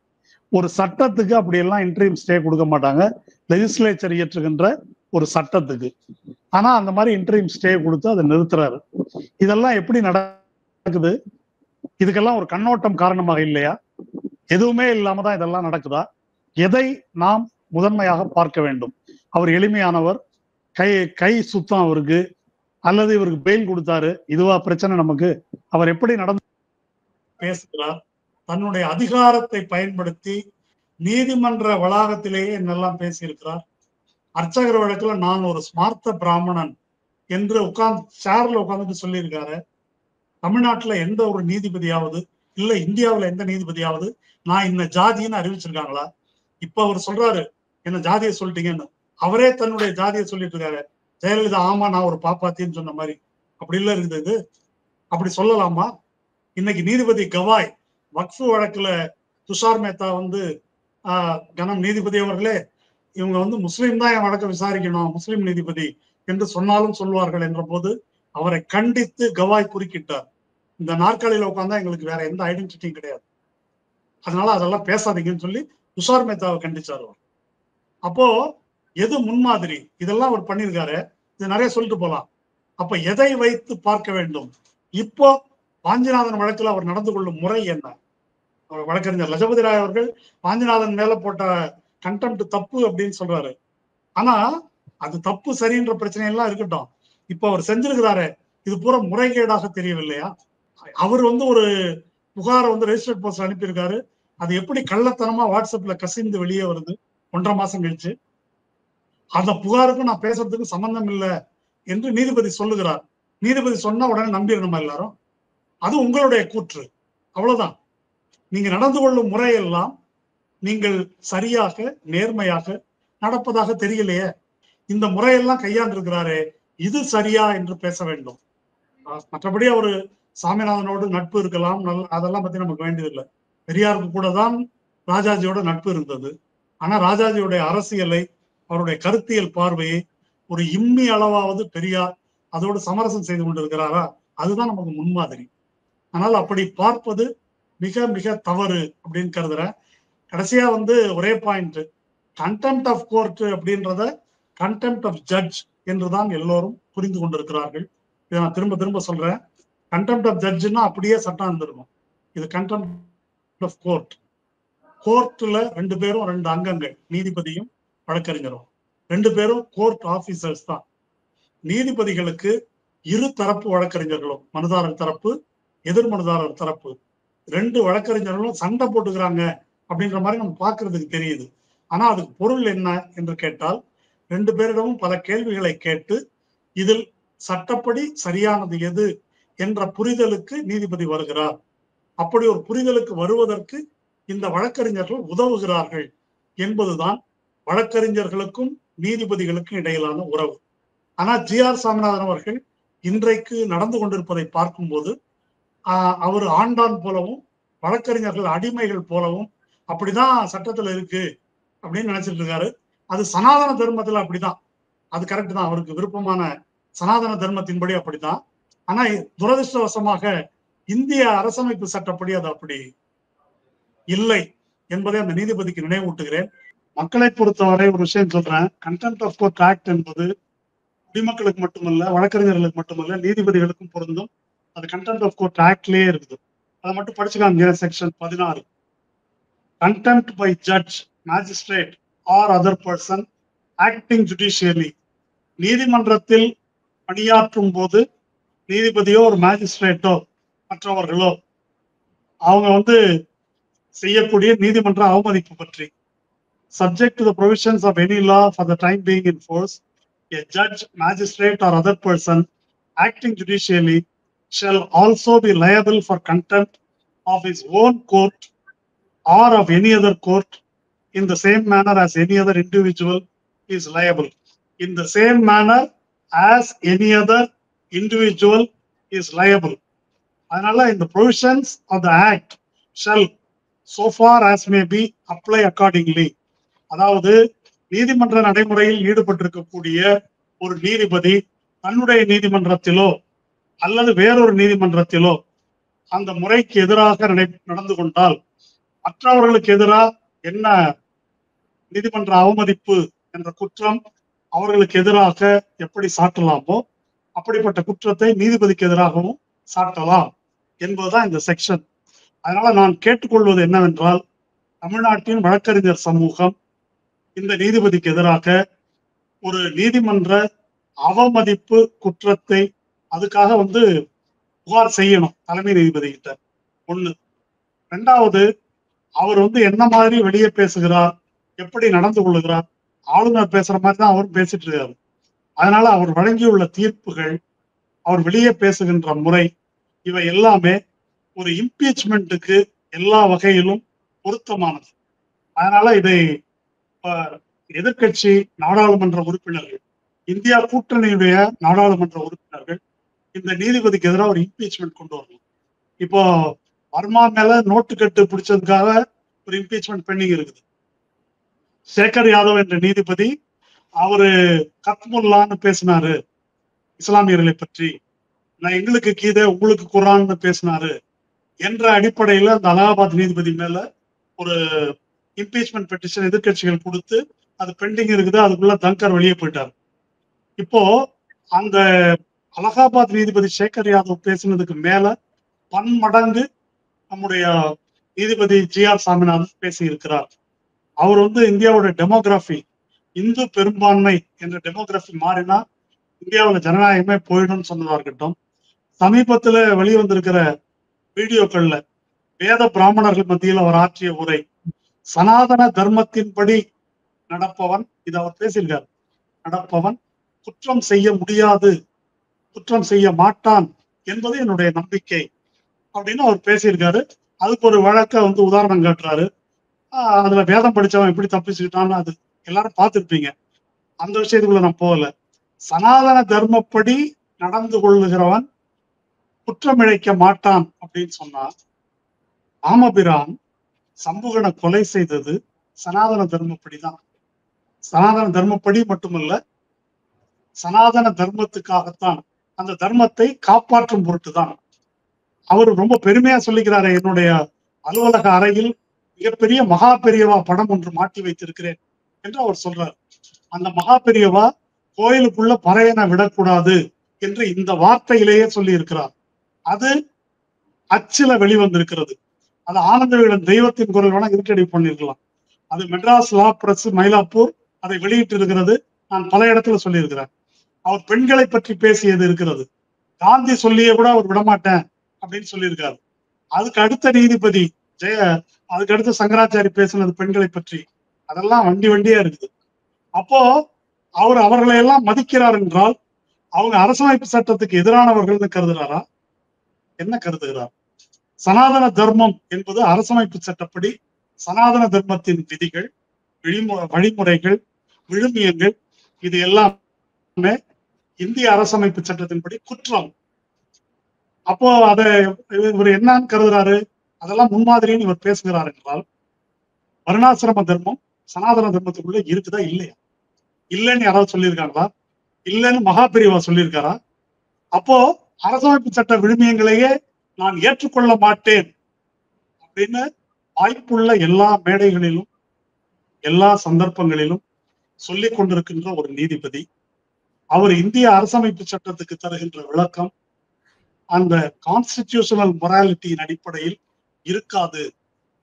ஒரு சட்டத்துக்கு அப்படியெல்லாம் இன்டரிம் ஸ்டே கொடுக்க மாட்டாங்க, லெஜிஸ்லேச்சர் இயற்றுகின்ற ஒரு சட்டத்துக்கு. ஆனா அந்த மாதிரி இன்டரிம் ஸ்டே கொடுத்து அதை நிறுத்துறாரு. இதெல்லாம் எப்படி நடக்குது? இதுக்கெல்லாம் ஒரு கண்ணோட்டம் காரணமாக இல்லையா? எதுவுமே இல்லாம தான் இதெல்லாம் நடக்குதா? எதை நாம் முதன்மையாக பார்க்க வேண்டும்? அவர் எளிமையானவர், கை சுத்தம் அவருக்கு, அல்லது இவருக்கு பெயில் கொடுத்தாரு, இதுவா பிரச்சனை நமக்கு? அவர் எப்படி நடந்து பேசுகிறார்? தன்னுடைய அதிகாரத்தை பயன்படுத்தி நீதிமன்ற வளாகத்திலேயே என்னெல்லாம் பேசியிருக்கிறார். அர்ச்சகர் வழக்குல நான் ஒரு ஸ்மார்த்த பிராமணன் என்று சேர்ல உட்கார்ந்துட்டு சொல்லியிருக்காரு. தமிழ்நாட்டுல எந்த ஒரு நீதிபதியாவது, இல்ல இந்தியாவுல எந்த நீதிபதியாவது நான் இந்த ஜாதின்னு அறிவிச்சிருக்காங்களா? இப்ப அவர் சொல்றாரு என்ன ஜாதியை சொல்லிட்டீங்கன்னு, அவரே தன்னுடைய ஜாதியை சொல்லிட்டு இருக்காரு. ஜெயலலிதா ஆமா நான் ஒரு பாப்பாத்தின்னு சொன்ன மாதிரி. அப்படி இல்ல இருக்குது இது, அப்படி சொல்லலாமா? இன்னைக்கு நீதிபதி கவாய் வக்ஃபு வழக்குல துஷார் மேத்தா கனம் நீதிபதி அவர்களே, இவங்க முஸ்லீம் தான் என் வழக்கை விசாரிக்கணும், முஸ்லீம் நீதிபதி என்று சொன்னாலும் சொல்வார்கள் என்ற போது அவரை கண்டித்து கவாய் குறுக்கிட்டார். இந்த நாற்காலியில உட்கார்ந்தா எங்களுக்கு வேற எந்த ஐடென்டிட்டியும் கிடையாது, அதனால அதெல்லாம் பேசாதீங்கன்னு சொல்லி துஷார் மேத்தாவை கண்டிச்சார் அவர். அப்போ எது முன்மாதிரி? இதெல்லாம் அவர் பண்ணியிருக்காரு. இது நிறைய சொல்லிட்டு போலாம். அப்ப எதை வைத்து பார்க்க வேண்டும்? இப்போ வாஞ்சிநாதன் வழக்குல அவர் நடந்து கொள்ளும் முறை என்ன? வழக்கறிஞர் லஜபதி ராய் அவர்கள் வாஞ்சிநாதன் மேல போட்ட கண்டெம்ட் தப்பு அப்படின்னு சொல்றாரு. ஆனா அது தப்பு சரின்ற பிரச்சனை எல்லாம் இருக்கட்டும், இப்ப அவர் செஞ்சிருக்கிறாரு, இது பூரா முறைகேடாக தெரியவில்லையா? அவர் ஒரு புகாரை ரெஜிஸ்டர்ட் போஸ்ட் அனுப்பியிருக்காரு. அது எப்படி கள்ளத்தனமா வாட்ஸ்அப்ல கசிந்து வெளியே வருது 1.5 மாசம் கழிச்சு? அந்த புகாருக்கும் நான் பேசுறதுக்கு சம்பந்தம் இல்லை என்று நீதிபதி சொல்லுகிறார். நீதிபதி சொன்னா உடனே நம்பிடணுமா எல்லாரும்? அது உங்களுடைய கூற்று, அவ்வளவுதான். நீங்க நடந்து கொள்ளும் முறையெல்லாம் நீங்கள் சரியாக நேர்மையாக நடப்பதாக தெரியலையே. இந்த முறையெல்லாம் கையாண்டிருக்கிறாரே, இது சரியா என்று பேச வேண்டும். மற்றபடி அவரு சாமிநாதனோடு நட்பு இருக்கலாம், அதெல்லாம் பத்தி நமக்கு வேண்டியதில்லை. பெரியாருக்கு கூட தான் ராஜாஜியோட நட்பு இருந்தது. ஆனா ராஜாஜியோடைய அரசியலை, அவருடைய கருத்தியல் பார்வையை ஒரு இம்மி அளவாவது பெரியார் அதோடு சமரசம் செய்து கொண்டிருக்கிறாரா? அதுதான் நமக்கு முன்மாதிரி. ஆனால் அப்படி பார்ப்பது மிக மிக தவறு அப்படின்னு கருதுறேன். கடைசியா ஒரே பாயிண்ட், கண்டெம்ட் ஆஃப் கோர்ட் அப்படின்றத கண்டெம்ட் ஆஃப் ஜட்ஜ் என்றுதான் எல்லோரும் புரிந்து கொண்டிருக்கிறார்கள். இதை நான் திரும்ப திரும்ப சொல்றேன். கண்டெம்ட் ஆஃப் ஜட்ஜ்னா அப்படியே சட்டம் இருந்திருக்கும். இது கண்டெம்ட் ஆஃப் கோர்ட். கோர்ட்ல 2 பேரும் 2 அங்கங்கள், நீதிபதியும் வழக்கறிஞரும் 2 பேரும் கோர்ட் ஆபீசர்ஸ் தான். நீதிபதிகளுக்கு இரு தரப்பு வழக்கறிஞர்களும், மனுதாரர் தரப்பு, எதிர் மனுதாரர் தரப்பு, 2 வழக்கறிஞர்களும் சண்டை போட்டுக்கிறாங்க அப்படின்ற மாதிரி நம்ம பார்க்கறதுக்கு தெரியுது. ஆனா அதுக்கு பொருள் என்ன என்று கேட்டால், 2 பேரிடமும் பல கேள்விகளை கேட்டு இதில் சட்டப்படி சரியானது எது என்ற புரிதலுக்கு நீதிபதி வருகிறார். அப்படி ஒரு புரிதலுக்கு வருவதற்கு இந்த வழக்கறிஞர்கள் உதவுகிறார்கள் என்பதுதான் வழக்கறிஞர்களுக்கும் நீதிபதிகளுக்கும் இடையிலான உறவு. ஆனா ஜி.ஆர். சாமிநாதன் அவர்கள் இன்றைக்கு நடந்து கொண்டிருப்பதை பார்க்கும்போது அவர் ஆண்டான் போலவும் வழக்கறிஞர்கள் அடிமைகள் போலவும் அப்படிதான் சட்டத்துல இருக்கு அப்படின்னு நினைச்சிட்டு இருக்காரு. அது சனாதன தர்மத்துல அப்படிதான், அது கரெக்ட் தான், அவருக்கு விருப்பமான சனாதன தர்மத்தின்படி அப்படித்தான். ஆனா துரதிருஷ்டவசமாக இந்திய அரசமைப்பு சட்டப்படி அது அப்படி இல்லை என்பதை அந்த நீதிபதிக்கு நினைவூட்டுகிறேன். மக்களை பொறுத்தவரை ஒரு விஷயம் சொல்றேன், கண்டெம்ட் ஆஃப் கோர்ட் ஆக்ட் என்பது குடிமக்களுக்கு மட்டுமல்ல, வழக்கறிஞர்களுக்கு மட்டுமல்ல, நீதிபதிகளுக்கும் பொருந்தும். அது கண்டெம்ட் ஆஃப் கோர்ட் ஆக்ட்லயே இருக்குது. அதை மட்டும் படிச்சுக்காங்க. Section 16, contempt by judge, magistrate or other person acting judicially. நீதிமன்றத்தில் பணியாற்றும் போது நீதிபதியோ ஒரு மேஜிஸ்ட்ரேட்டோ மற்றவர்களோ அவங்க செய்யக்கூடிய நீதிமன்ற அவமதிப்பு பற்றி, subject to the provisions of any law for the time being in force, a judge, magistrate or other person acting judicially shall also be liable for contempt of his own court or of any other court in the same manner as any other individual is liable. In the same manner as any other individual is liable. அதனால இந்த provisions of the act shall so far as may be apply accordingly. அதாவது நீதிமன்ற நடைமுறையில் ஈடுபட்டிருக்கக்கூடிய ஒரு நீதிபதி தன்னுடைய நீதிமன்றத்திலோ அல்லது வேறொரு நீதிமன்றத்திலோ அந்த முறைக்கு எதிராக நடந்து கொண்டால், மற்றவர்களுக்கு எதிராக என்ன நீதிமன்ற அவமதிப்பு என்ற குற்றம் அவர்களுக்கு எதிராக எப்படி சாட்டலாமோ அப்படிப்பட்ட குற்றத்தை நீதிபதிக்கு எதிராகவும் சாட்டலாம் என்பதுதான் இந்த செக்ஷன். அதனால நான் கேட்டுக்கொள்வது என்னவென்றால், தமிழ்நாட்டின் வழக்கறிஞர் சமூகம் இந்த நீதிபதிக்கு எதிராக ஒரு நீதிமன்ற அவமதிப்பு குற்றத்தை அதுக்காக புகார் செய்யணும் தலைமை நீதிபதி கிட்ட. ஒண்ணு. ரெண்டாவது, அவர் என்ன மாதிரி வெளியே பேசுகிறார், எப்படி நடந்து கொள்ளுகிறார், ஆளுநர் பேசுற மாதிரி தான் அவர் பேசிட்டு இருக்காரு. அதனால அவர் வழங்கியுள்ள தீர்ப்புகள், அவர் வெளியே பேசுகின்ற முறை, இவை எல்லாமே ஒரு இம்பீச்மெண்ட்டுக்கு எல்லா வகையிலும் பொருத்தமானது. அதனால இதை எதிர்கட்சி நாடாளுமன்ற உறுப்பினர்கள், இந்தியா கூட்டணியுடைய நாடாளுமன்ற உறுப்பினர்கள் இந்த நீதிபதிக்கு எதிராக ஒரு இம்பீச்மெண்ட் கொண்டு வரணும். இப்போ வர்மா மேல நோட்டு கட்டு பிடிச்சதுக்காக ஒரு இம்பீச்மெண்ட் பெண்டிங் இருக்குது. சேகர் யாதவ் என்ற நீதிபதி அவரு கத்முல்லான்னு பேசினாரு இஸ்லாமியர்களை பற்றி, நான் எங்களுக்கு கீதை உங்களுக்கு குரான்னு பேசினாரு என்ற அடிப்படையில அந்த அலகாபாத் நீதிபதி மேல ஒரு இம்பீச்மெண்ட் பெட்டிஷன் எதிர்கட்சிகள் கொடுத்து அது பெண்டிங் இருக்குது. அதுக்குள்ள தங்கர் வெளியே போயிட்டார். இப்போ அந்த அலகாபாத் நீதிபதி சேகர் யாதவ் பேசினதுக்கு மேல பன்மடங்கு நம்முடைய நீதிபதி ஜி.ஆர். சாமிநாதன் பேசி இருக்கிறார். அவர் இந்தியாவோட டெமோகிராஃபி, இந்து பெரும்பான்மை என்ற டெமோகிராஃபி மாறினா இந்தியாவில் ஜனநாயகமே போயிடும் சொன்னதா இருக்கட்டும், சமீபத்துல வெளிவந்திருக்கிற வீடியோக்கள்ல வேத பிராமணர்கள் மத்தியில் அவர் ஆற்றிய உரை, சனாதன தர்மத்தின்படி நடப்பவன், இது அவர் பேசியிருக்கார், நடப்பவன் குற்றம் செய்ய முடியாது, குற்றம் செய்ய மாட்டான் என்பது என்னுடைய நம்பிக்கை அப்படின்னு அவர் பேசியிருக்காரு. அதுக்கு ஒரு வழக்க உதாரணம் காட்டுறாரு. அதுல வேதம் படிச்சவன் எப்படி தப்பிச்சுக்கிட்டான்னு அது எல்லாரும் பார்த்துருப்பீங்க. அந்த விஷயத்துக்குள்ள நான் போகல. சனாதன தர்மப்படி நடந்து கொள்ளுகிறவன் குற்றம் இழைக்க மாட்டான் அப்படின்னு சொன்னா, ராமபிரான் சம்புகனை கொலை செய்தது சனாதன தர்மப்படிதான். சனாதன தர்மப்படி மட்டுமல்ல, சனாதன தர்மத்துக்காகத்தான், அந்த தர்மத்தை காப்பாற்றும் பொருட்டுதான். அவர் ரொம்ப பெருமையா சொல்லிக்கிறாரு, என்னுடைய அலுவலக அறையில் மிகப்பெரிய மகா பெரியவா படம் ஒன்று மாட்டி வைத்திருக்கிறேன் என்று அவர் சொல்றார். அந்த மகா பெரியவா கோயிலுக்குள்ள பறையனை விடக்கூடாது என்று இந்த வார்த்தையிலேயே சொல்லி இருக்கிறார். அது அச்சில வெளிவந்திருக்கிறது. அது ஆனந்த விகடன் தெய்வத்தின் குரல் வேணா இருக்கடி பண்ணிருக்கலாம். அது மெட்ராஸ் லா பிரஸ் மயிலாப்பூர் அதை வெளியிட்டு இருக்கிறது. நான் பல இடத்துல சொல்லியிருக்கிறேன். அவர் பெண்களை பற்றி பேசியது இருக்கிறது. காந்தி சொல்லியே கூட அவர் விடமாட்டேன் அப்படின்னு சொல்லியிருக்காரு. அதுக்கு அடுத்த நீதிபதி அதுக்கு அடுத்த சங்கராச்சாரி பேசினது பெண்களை பற்றி, அதெல்லாம் வண்டியா இருக்குது. அப்போ அவர்களை எல்லாம் மதிக்கிறார் என்றால் அவங்க அரசமைப்பு சட்டத்துக்கு எதிரானவர்கள்னு கருதுகிறாரா? என்ன கருதுகிறார்? சனாதன தர்மம் என்பது அரசமைப்பு சட்டப்படி சனாதன தர்மத்தின் விதிகள், வழிமுறைகள், விழுமியங்கள், இது எல்லாமே இந்திய அரசமைப்பு சட்டத்தின்படி குற்றம். அப்போ அதை இவர் என்னன்னு கருதுறாரு? அதெல்லாம் முன்மாதிரின்னு இவர் பேசுகிறார் என்றால் வர்ணாசிரம தர்மம் சனாதன தர்மத்துக்குள்ள இருக்குதா இல்லையா? இல்லைன்னு யாராவது சொல்லியிருக்காங்களா? இல்லைன்னு மகாபிரிவா சொல்லியிருக்காரா? அப்போ அரசமைப்பு சட்ட விழுமியங்களையே நான் ஏற்றுக்கொள்ள மாட்டேன் அப்படின்னு வாய்ப்புள்ள எல்லா மேடைகளிலும் எல்லா சந்தர்ப்பங்களிலும் சொல்லிக் கொண்டிருக்கின்ற ஒரு நீதிபதி, அவர் இந்திய அரசமைப்பு சட்டத்துக்கு தருகின்ற விளக்கம் அந்த கான்ஸ்டிடியூஷனல் மொராலிட்டியின் அடிப்படையில் இருக்காது,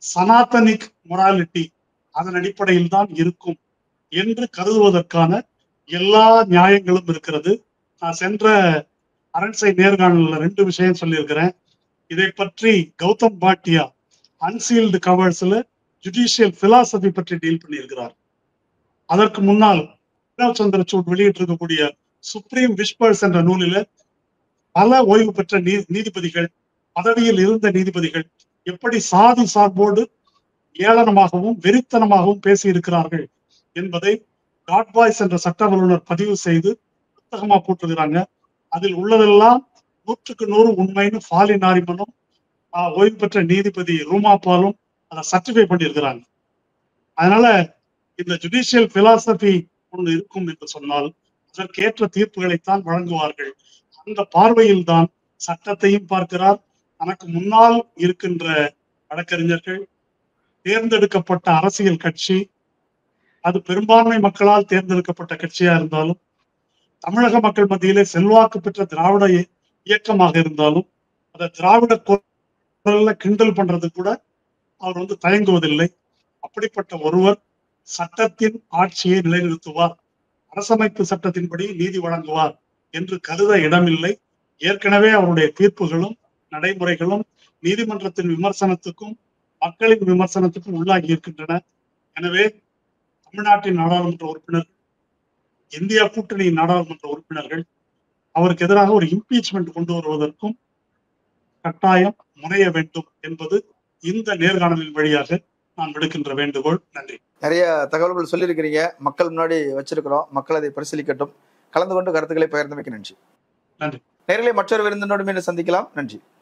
சனாதனிக் மொராலிட்டி அதன் அடிப்படையில் தான் இருக்கும் என்று கருதுவதற்கான எல்லா நியாயங்களும் இருக்கிறது. நான் சென்ற அரண்சை நேர்காணல்ல 2 விஷயம் சொல்லியிருக்கிறேன். இதை பற்றி கௌதம் பாட்டியா அன்சீல்டு கவர்ஸ்ல ஜுடிஷியல் பிலாசபி பற்றி டீல் பண்ணியிருக்கிறார். அதற்கு முன்னால் சந்திரசூட் வெளியிட்டு இருக்கக்கூடிய சுப்ரீம் விஸ்பர்ஸ் என்ற நூலில பல ஓய்வு பெற்ற நீதிபதிகள், பதவியில் இருந்த நீதிபதிகள் எப்படி சாதி சார்போடு ஏளனமாகவும் வெறித்தனமாகவும் பேசி இருக்கிறார்கள் என்பதை காட்பாய்ஸ் என்ற சட்ட வல்லுநர் பதிவு செய்து புத்தகமா போட்டுருக்கிறாங்க. அதில் உள்ளதெல்லாம் 100க்கு 100 உண்மைன்னு ஃபாலி நாரிமனும் ஓய்வு பெற்ற நீதிபதி ரூமா பாலும் அதை சர்டிஃபை பண்ணியிருக்கிறாங்க. அதனால இந்த ஜுடிஷியல் பிலாசபி ஒன்று இருக்கும் என்று சொன்னால் அதற்கேற்ற தீர்ப்புகளைத்தான் வழங்குவார்கள். அந்த பார்வையில் தான் சட்டத்தையும் பார்க்கிறார். தனக்கு முன்னால் இருக்கின்ற வழக்கறிஞர்கள், தேர்ந்தெடுக்கப்பட்ட அரசியல் கட்சி, அது பெரும்பான்மை மக்களால் தேர்ந்தெடுக்கப்பட்ட கட்சியா இருந்தாலும், தமிழக மக்கள் மத்தியிலே செல்வாக்கு பெற்ற திராவிட இயக்கமாக இருந்தாலும், அதை திராவிட குரல்ல கிண்டல் பண்றது கூட அவர் தயங்குவதில்லை. அப்படிப்பட்ட ஒருவர் சட்டத்தின் ஆட்சியை நிலைநிறுத்துவார், அரசமைப்பு சட்டத்தின்படி நீதி வழங்குவார் என்று கருத இடமில்லை. ஏற்கனவே அவருடைய தீர்ப்புகளும் நடைமுறைகளும் நீதிமன்றத்தின் விமர்சனத்துக்கும் மக்களின் விமர்சனத்துக்கும் உள்ளாகி இருக்கின்றன. எனவே தமிழ்நாட்டின் நாடாளுமன்ற உறுப்பினர்கள், இந்தியா கூட்டணியின் நாடாளுமன்ற உறுப்பினர்கள் அவருக்கு எதிராக ஒரு இம்பீச்மெண்ட் கொண்டு வருவதற்கும் கட்டாயம் முனைய வேண்டும் என்பது இந்த நேர்காணலின் வழியாக நான் விடுக்கின்ற வேண்டுகோள். நன்றி. நிறைய தகவல்கள் சொல்லியிருக்கிறீங்க, மக்கள் முன்னாடி வச்சிருக்கிறோம், மக்கள் அதை பரிசீலிக்கட்டும். கலந்து கொண்டு கருத்துக்களை பகிர்ந்தமைக்கு நன்றி. நன்றி. நேரிலே மற்றொரு விருந்தினோடு மீண்டும் சந்திக்கலாம். நன்றி.